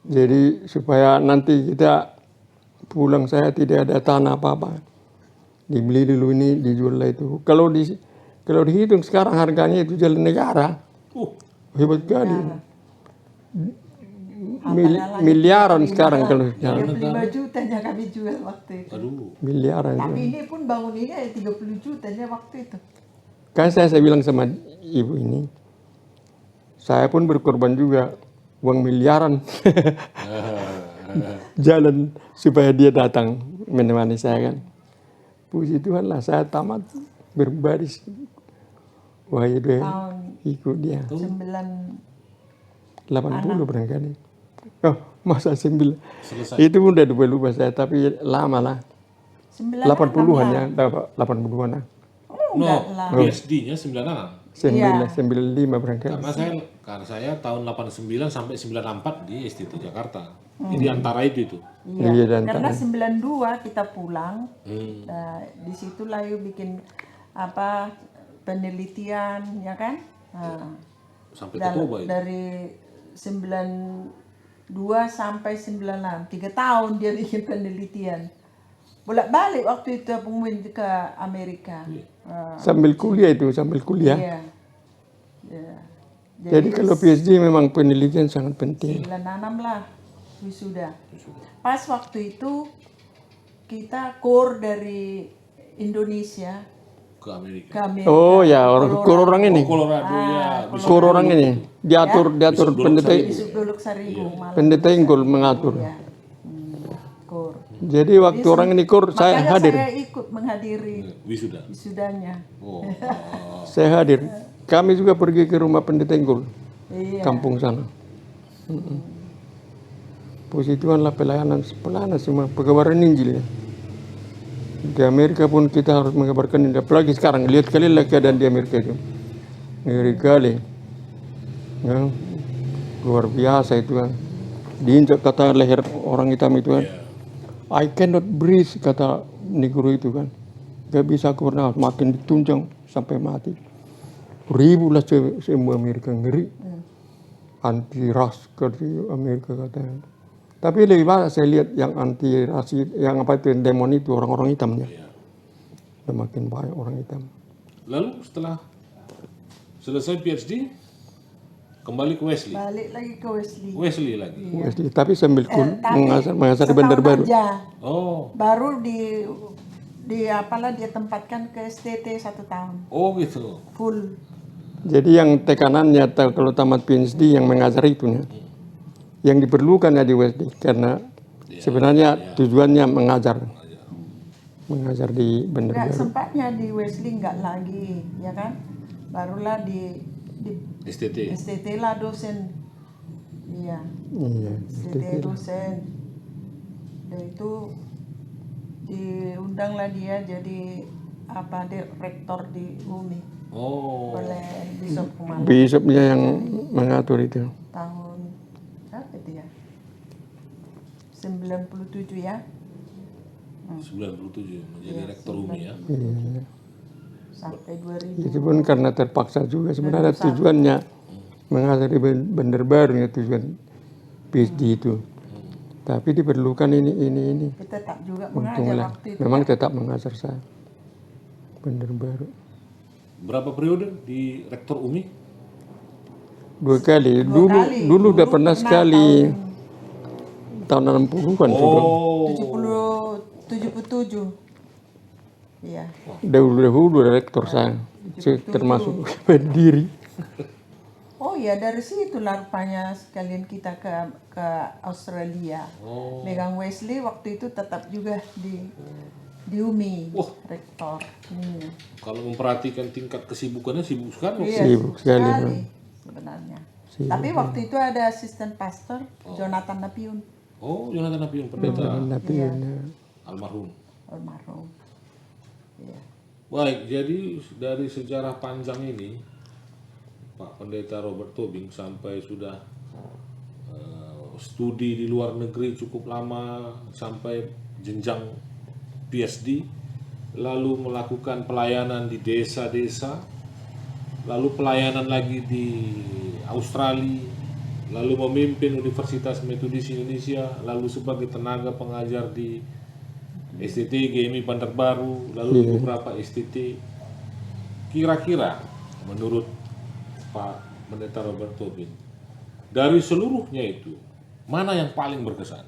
Jadi supaya nanti kita pulang saya tidak ada tanah apa-apa. Dibeli dulu ini, dijual lah itu. Kalau dihitung sekarang harganya itu jalan negara. Hebat kali. Miliaran sekarang kalau sekarang. 35 jutanya kami jual waktu itu. aduh. Miliaran. Tapi ini pun bangunannya 30 jutanya waktu itu. Kan saya bilang sama ibu ini, saya pun berkorban juga uang miliaran jalan supaya dia datang menemani saya kan. Puji Tuhan lah saya tamat berbaris. Wah itu ikut dia. 80 barangkali. Oh masa 9. Selesai. Itu pun udah lupa saya tapi lama lah. 80-an ya, 80-an lah. No, PhD-nya 96. 95 barangkali. Karena saya tahun 89 sampai 94 di STT Jakarta. Jadi antara itu. Iya, dan Karena 92 kita pulang, di situ Layu bikin apa penelitian, ya kan? Nah, Sampai Toba itu. dari 92 sampai 96, 3 tahun dia bikin penelitian. Bolak-balik waktu itu pengumuman ke Amerika. sambil kuliah itu, sambil kuliah. Iya. Iya. Jadi kalau PhD memang penelitian sangat penting. 96 lah wisuda. Pas waktu itu kita core dari Indonesia ke Amerika. ke Amerika. Oh ya, orang ini. Colorado ya. Kur orang ini diatur pendeta Biskup Dolok Saribu malah. pendeta Inggul mengatur. Ya. Core. Jadi waktu orang ini kur saya Makanya hadir. saya ikut menghadiri Wisuda. wisudanya. Oh. Saya hadir. Kami juga pergi ke rumah pendeta Inggul, Iya. kampung sana. Puji Tuhan lah pelayanan semua pengabaran Injil ya. Di Amerika pun kita harus mengabarkan Injil. Apalagi sekarang lihat kali lah keadaan di Amerika itu, ngeri kali, ya. Luar biasa itu kan. Diinjak kata leher orang hitam itu kan. I cannot breathe kata negro itu kan. Gak bisa aku bernafas, makin ditunjang sampai mati. Ribu lah semua Amerika ngeri. Anti ras di Amerika katanya. Tapi lebih banyak saya lihat yang anti ras, yang apa itu demon itu orang-orang hitamnya. Makin banyak orang hitam. Lalu setelah selesai PhD kembali ke Wesley. Balik lagi ke Wesley. Wesley lagi. Wesley, tapi sambil Tapi mengasar di setahun Bandar Baru. aja. Oh. Baru di apalah dia tempatkan ke STT 1 tahun Oh gitu. full. Jadi yang tekanannya kalau tamat PhD yang mengajar itu ya, yang diperlukan ya di Wesley karena sebenarnya tujuannya mengajar di Bandar Nggak Baru. sempatnya di Wesley nggak lagi, ya kan? Barulah di STT. STT lah dosen. Iya, Iya, STT dosen. Dan itu diundanglah dia jadi apa rektor di UMI Oh. oleh Bishop Kumala Bishopnya yang mengatur itu. tahun apa itu ya? 97 ya. 97 menjadi rektor UMI ya. Iya. Sampai 2000. Itu pun karena terpaksa juga sebenarnya tujuannya mengajar di Bandar Baru ya tujuan PhD itu. Tapi diperlukan ini. Tetap juga mengajar Untunglah. waktu itu. Memang tetap mengajar saya. Bandar Baru. Berapa periode di rektor UMI? 2 kali. kali. Dulu udah pernah sekali. Tahun 60-an sudah. Oh. 77. Iya. Dahulu rektor saya. Termasuk pendiri. Oh ya dari situ lah rupanya sekalian kita ke Australia. Megang Wesley waktu itu tetap juga di UMI rektor. Kalau memperhatikan tingkat kesibukannya sibuk sekali. Iya, Sibuk sekali, sebenarnya. Tapi waktu itu ada asisten pastor Jonathan Napiun Oh, Jonathan Napiun pendeta Tapi almarhum. almarhum. Iya. Baik, jadi dari sejarah panjang ini Pak Pendeta Robert Tobing sampai sudah studi di luar negeri cukup lama sampai jenjang PhD, lalu melakukan pelayanan di desa-desa, lalu pelayanan lagi di Australia, lalu memimpin Universitas Metodis Indonesia, lalu sebagai tenaga pengajar di STT GMI Bandar Baru, lalu di beberapa STT. Kira-kira menurut Pak Pendeta Robert Tobing, dari seluruhnya itu, mana yang paling berkesan?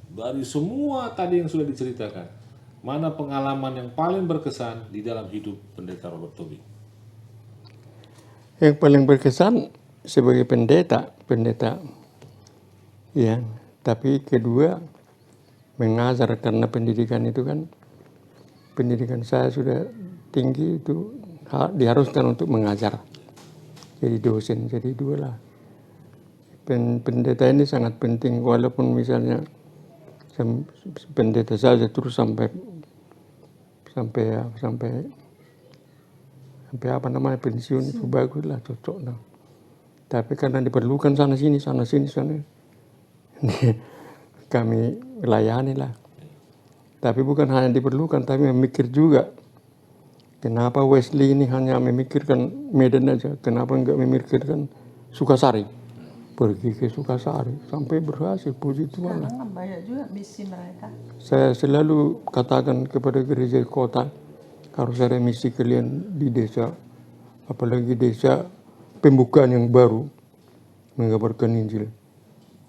Dari semua tadi yang sudah diceritakan, mana pengalaman yang paling berkesan di dalam hidup Pendeta Robert Tobing? yang paling berkesan sebagai pendeta. Ya, tapi kedua mengajar karena pendidikan itu kan pendidikan saya sudah tinggi itu diharuskan untuk mengajar. Jadi dosen, jadi dua lah. Pendeta ini sangat penting walaupun misalnya pendeta saja terus sampai apa namanya pensiun itu bagus lah, cocok lah. Tapi karena diperlukan sana sini kami layani lah. Tapi bukan hanya diperlukan tapi memikir juga. Kenapa Wesley ini hanya memikirkan Medan aja? Kenapa enggak memikirkan Sukasari? Pergi ke Sukasari sampai berhasil, puji Tuhan. Sekarang banyak juga misi mereka. Saya selalu katakan kepada gereja kota, harus ada misi kalian di desa, apalagi desa pembukaan yang baru mengabarkan Injil.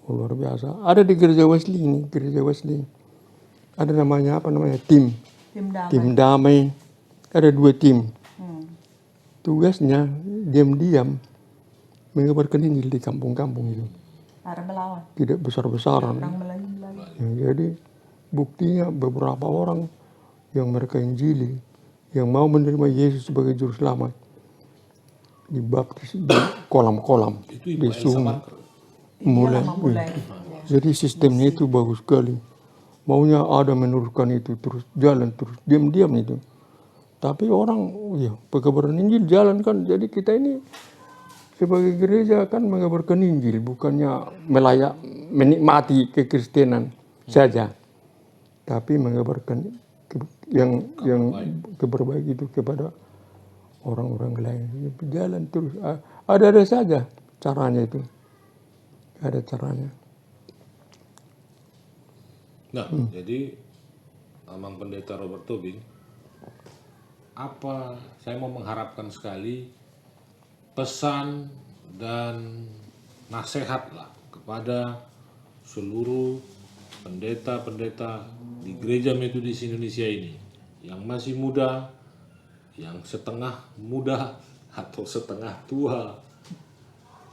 Luar biasa. Ada di gereja Wesley ini, gereja Wesley. ada namanya apa namanya tim Tim damai. damai, ada 2 tim. Hmm. Tugasnya diam-diam mengabarkan Injil di kampung-kampung itu, Para melawan. tidak besar-besaran. Orang Melayu. Ya, jadi buktinya beberapa orang yang mereka injili, yang mau menerima Yesus sebagai juru selamat, dibaptis di kolam-kolam, Itu di Ibu Elsa sungai. Parker. Mulai. Memulai. Jadi sistemnya itu bagus sekali. Maunya ada meneruskan itu terus jalan terus diam-diam itu. Tapi orang ya pekabaran Injil jalan kan. Jadi kita ini sebagai gereja kan mengabarkan Injil, bukannya menikmati kekristenan saja, tapi mengabarkan yang keberbaik itu kepada orang-orang lain. Jalan terus, ada saja caranya itu, ada caranya. Nah, jadi Amang Pendeta Robert Tobing, apa saya mau mengharapkan sekali pesan dan nasihat lah kepada seluruh pendeta-pendeta di Gereja Metodis Indonesia ini yang masih muda, yang setengah muda atau setengah tua.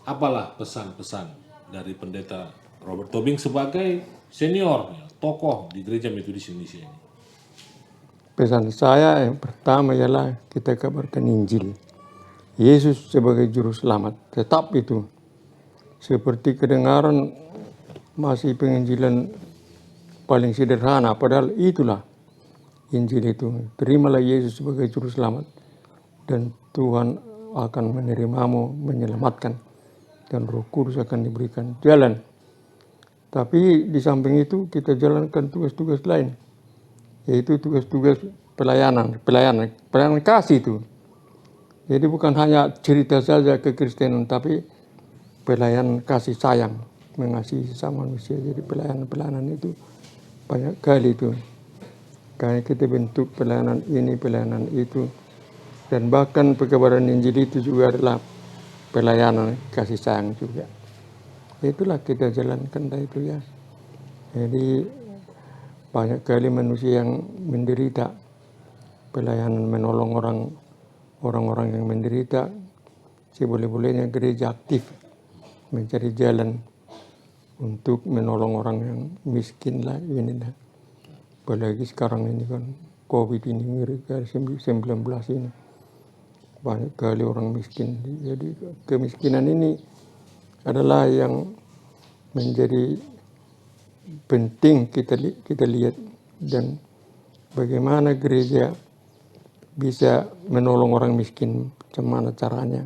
Apalah pesan-pesan dari Pendeta Robert Tobing sebagai senior tokoh di Gereja Metodis Indonesia ini? Pesan saya yang pertama ialah kita kabarkan Injil. Yesus sebagai juru selamat. Tetap itu. Seperti kedengaran masih penginjilan paling sederhana. Padahal itulah Injil itu. Terimalah Yesus sebagai juru selamat. Dan Tuhan akan menerimamu, menyelamatkan. Dan Roh Kudus akan diberikan jalan. Tapi di samping itu kita jalankan tugas-tugas lain. Yaitu tugas-tugas pelayanan kasih itu. Jadi bukan hanya cerita saja kekristenan, tapi pelayanan kasih sayang, mengasihi sesama manusia. Jadi pelayanan itu banyak kali itu. Kayak kita bentuk pelayanan ini, pelayanan itu. Dan bahkan pekabaran Injil itu juga adalah pelayanan kasih sayang juga. Itulah kita jalankan itu ya. Jadi banyak kali manusia yang menderita, pelayanan menolong orang-orang yang menderita, seboleh-bolehnya gereja aktif mencari jalan untuk menolong orang yang miskin lah ini dah. Apalagi sekarang ini kan COVID ini ngeri kali 19 ini. Banyak kali orang miskin. Jadi kemiskinan ini adalah yang menjadi penting kita lihat, dan bagaimana gereja bisa menolong orang miskin, macam mana caranya.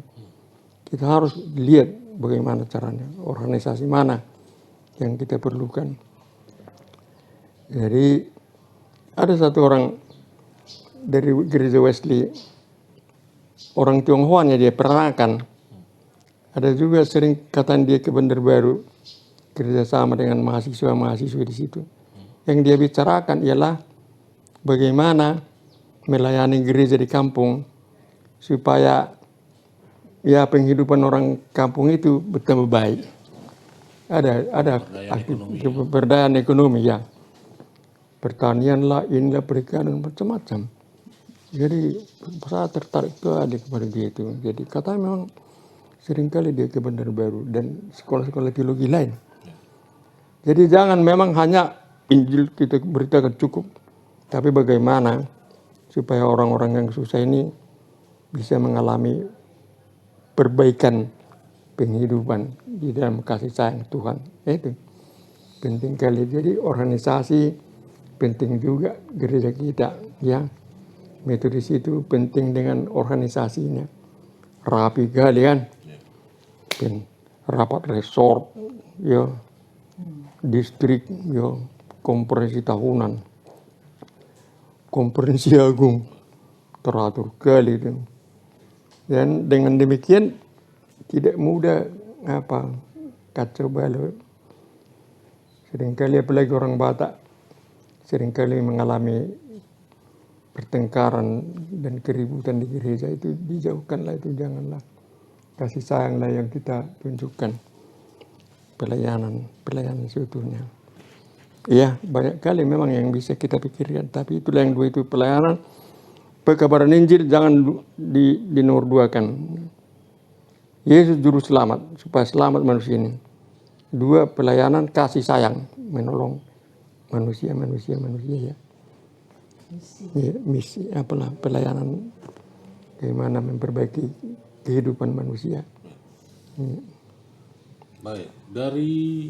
Kita harus lihat bagaimana caranya, organisasi mana yang kita perlukan. Jadi ada satu orang dari gereja Wesley, orang Tionghoanya, dia peranakan. Ada juga sering kataan dia ke Bandar Baru, kerjasama dengan mahasiswa-mahasiswa di situ. Yang dia bicarakan ialah bagaimana melayani gereja di kampung supaya ya penghidupan orang kampung itu bertambah baik. Ada pemberdayaan ekonomi ya. Pertanian lah, inilah perikanan, macam-macam. Jadi saya tertarik sekali kepada dia itu. Jadi katanya memang seringkali dia ke Bandar Baru dan sekolah-sekolah teologi lain. Jadi jangan memang hanya Injil kita beritakan cukup, tapi bagaimana supaya orang-orang yang susah ini bisa mengalami perbaikan penghidupan di dalam kasih sayang Tuhan. Itu penting kali. Jadi organisasi penting juga gereja kita ya. Metodis itu penting dengan organisasinya. Rapi kali kan. Rapat resort ya, distrik ya, konferensi tahunan, konferensi agung, teratur kali itu. Dan dengan demikian tidak mudah kacau balau. Seringkali apalagi orang Batak seringkali mengalami pertengkaran dan keributan di gereja. Itu dijauhkanlah, itu janganlah. Kasih sayanglah yang kita tunjukkan, pelayanan sebetulnya. Ya, banyak kali memang yang bisa kita pikirkan. Tapi itulah yang dua itu pelayanan. Pekabaran Injil jangan di nomor dua kan. Yesus juru selamat supaya selamat manusia ini. Dua, pelayanan kasih sayang, menolong manusia ya. Ya, misi apalah pelayanan, bagaimana memperbaiki kehidupan manusia. Baik, dari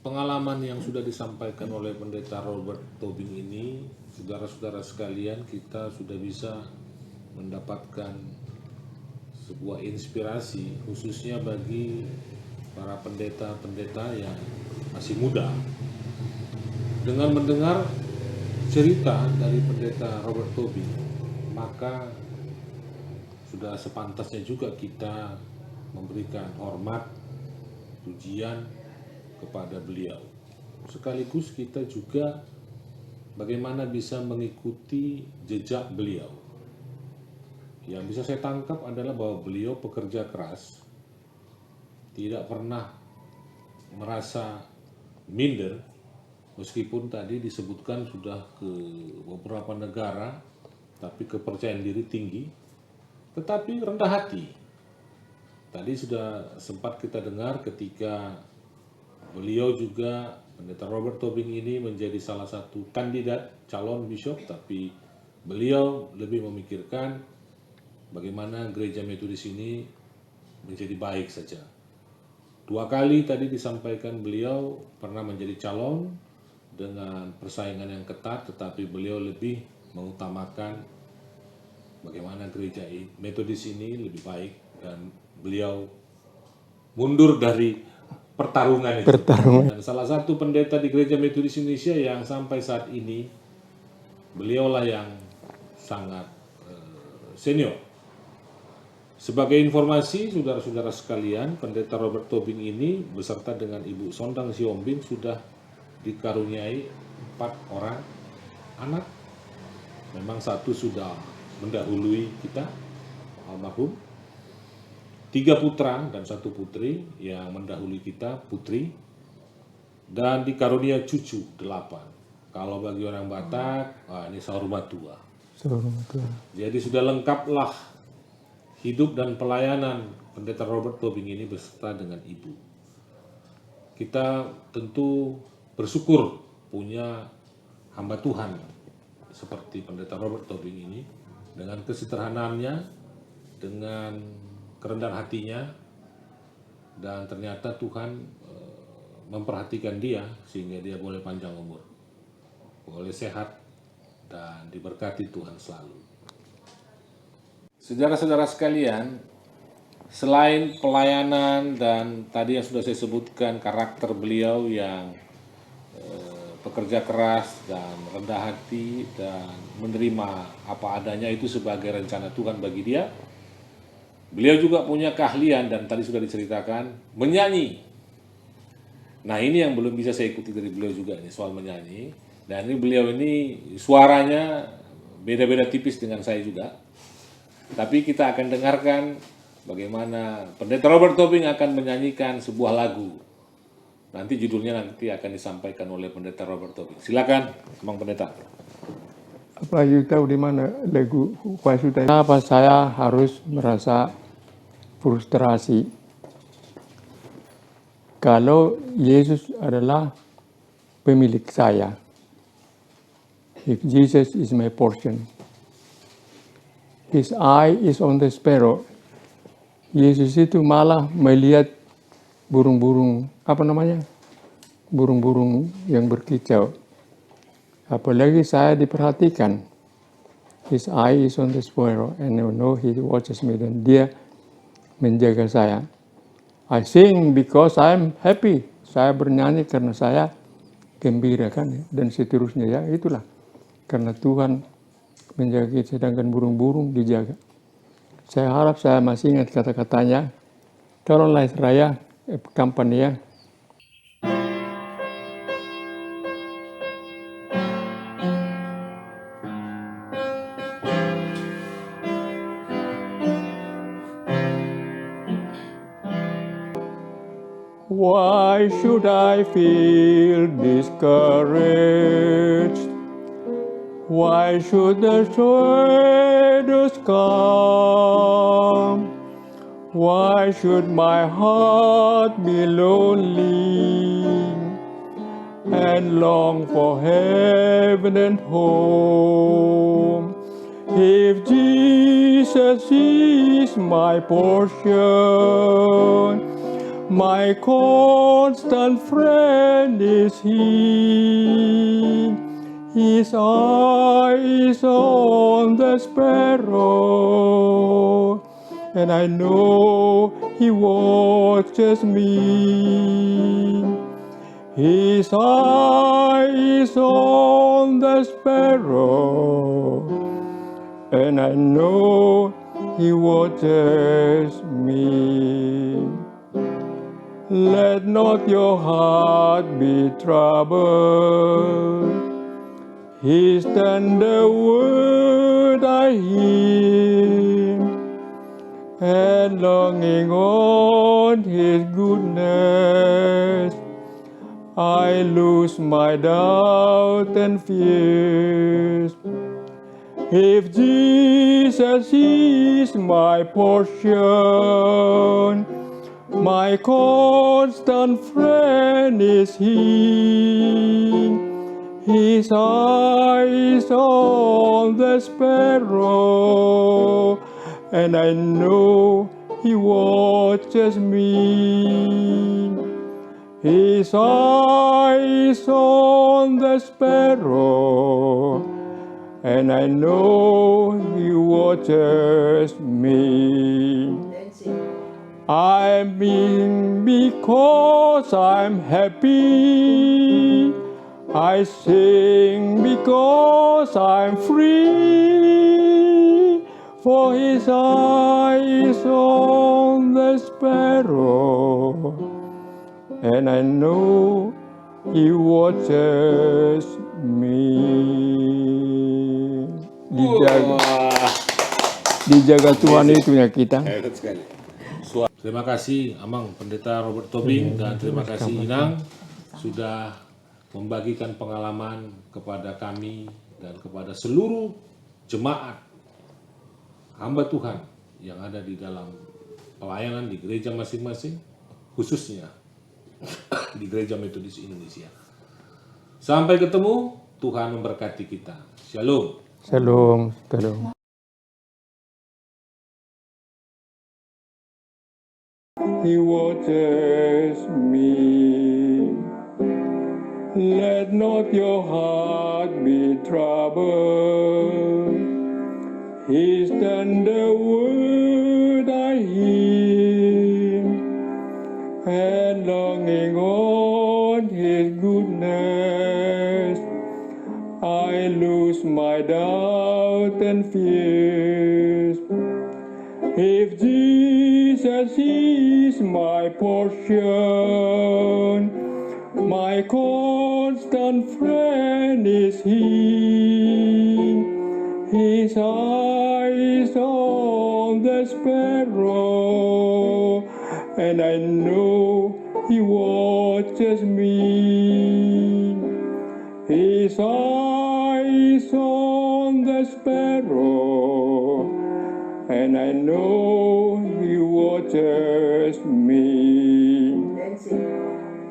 pengalaman yang sudah disampaikan oleh Pendeta Robert Tobing ini, saudara-saudara sekalian, kita sudah bisa mendapatkan sebuah inspirasi khususnya bagi para pendeta-pendeta yang masih muda. Dengan mendengar cerita dari Pendeta Robert Tobing, maka sudah sepantasnya juga kita memberikan hormat, pujian kepada beliau. Sekaligus kita juga bagaimana bisa mengikuti jejak beliau. Yang bisa saya tangkap adalah bahwa beliau pekerja keras, tidak pernah merasa minder, meskipun tadi disebutkan sudah ke beberapa negara, tapi kepercayaan diri tinggi, tetapi rendah hati. Tadi sudah sempat kita dengar ketika beliau juga, Pendeta Robert Tobing ini menjadi salah satu kandidat calon bishop, tapi beliau lebih memikirkan bagaimana gereja Metodis ini menjadi baik saja. 2 kali tadi disampaikan beliau pernah menjadi calon dengan persaingan yang ketat, tetapi beliau lebih mengutamakan bagaimana gereja Metodis ini lebih baik, dan beliau mundur dari pertarungan itu. Dan salah satu pendeta di gereja Metodis Indonesia yang sampai saat ini beliaulah yang sangat senior. Sebagai informasi, saudara-saudara sekalian, Pendeta Robert Tobing ini beserta dengan Ibu Sondang Siombing sudah dikaruniai 4 orang anak. Memang satu sudah mendahului kita, almarhum. 3 putra dan 1 putri yang mendahului kita, putri. Dan dikarunia cucu 8. Kalau bagi orang Batak, ini sahurma tua. Jadi sudah lengkaplah hidup dan pelayanan Pendeta Robert Tobing ini beserta dengan ibu. Kita tentu bersyukur punya hamba Tuhan seperti Pendeta Robert Tobing ini, dengan kesederhanaannya, dengan kerendahan hatinya, dan ternyata Tuhan memperhatikan dia sehingga dia boleh panjang umur, boleh sehat, dan diberkati Tuhan selalu. Saudara-saudara sekalian, selain pelayanan dan tadi yang sudah saya sebutkan karakter beliau yang pekerja keras dan rendah hati dan menerima apa adanya itu sebagai rencana Tuhan bagi dia, beliau juga punya keahlian dan tadi sudah diceritakan menyanyi. Nah, ini yang belum bisa saya ikuti dari beliau juga nih, soal menyanyi. Dan ini beliau ini suaranya beda-beda tipis dengan saya juga. Tapi kita akan dengarkan bagaimana Pendeta Robert Tobing akan menyanyikan sebuah lagu. Nanti judulnya nanti akan disampaikan oleh Pendeta Robert Tobing. Silakan, Bang Pendeta. Apa you tahu di mana lagu Wasuta? Kenapa saya harus merasa frustrasi? Kalau Yesus adalah pemilik saya. If Jesus is my portion. His eye is on the sparrow. Yesus itu malah melihat burung-burung, apa namanya? Burung-burung yang berkicau. Apalagi saya diperhatikan. His eye is on the sparrow and you know he watches me. Dan dia menjaga saya. I sing because I'm happy. Saya bernyanyi karena saya gembira kan. Dan seterusnya ya, itulah. Karena Tuhan menjaga kita, sedangkan burung-burung dijaga. Saya harap saya masih ingat kata-katanya. Tolonglah Raya, kampanye. Why should I feel discouraged? Why should the shadows come? Why should my heart be lonely and long for heaven and home? If Jesus is my portion, my constant friend is He. His eye is on the sparrow, and I know He watches me. His eye is on the sparrow, and I know He watches me. Let not your heart be troubled. His tender word I hear, and longing on His goodness, I lose my doubt and fears. If Jesus is my portion, my constant friend is He. His eye is on the sparrow, and I know He watches me. His eye is on the sparrow, and I know He watches me. I'm in because I'm happy. I sing because I'm free. For His eye is on the sparrow, and I know He watches me. Dijaga Tuhan itunya kita. Hebat sekali. Terima kasih Amang Pendeta Robert Tobing dan terima kasih Inang sudah membagikan pengalaman kepada kami dan kepada seluruh jemaat hamba Tuhan yang ada di dalam pelayanan di gereja masing-masing, khususnya di Gereja Metodis Indonesia. Sampai ketemu, Tuhan memberkati kita. Shalom. Shalom. Shalom. He watches me. Let not your heart be troubled. His tender word I hear, and longing on His goodness, I lose my doubt and fears. If Jesus is my portion, my constant friend is He. His eye is on the sparrow, and I know He watches me. His eye is on the sparrow, and I know He watches me.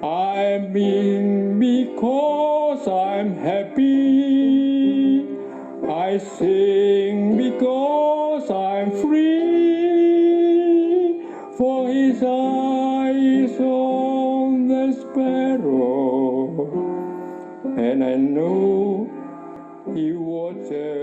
I'm in because I'm happy. I sing because I'm free. For His eye is on the sparrow, and I know He watches.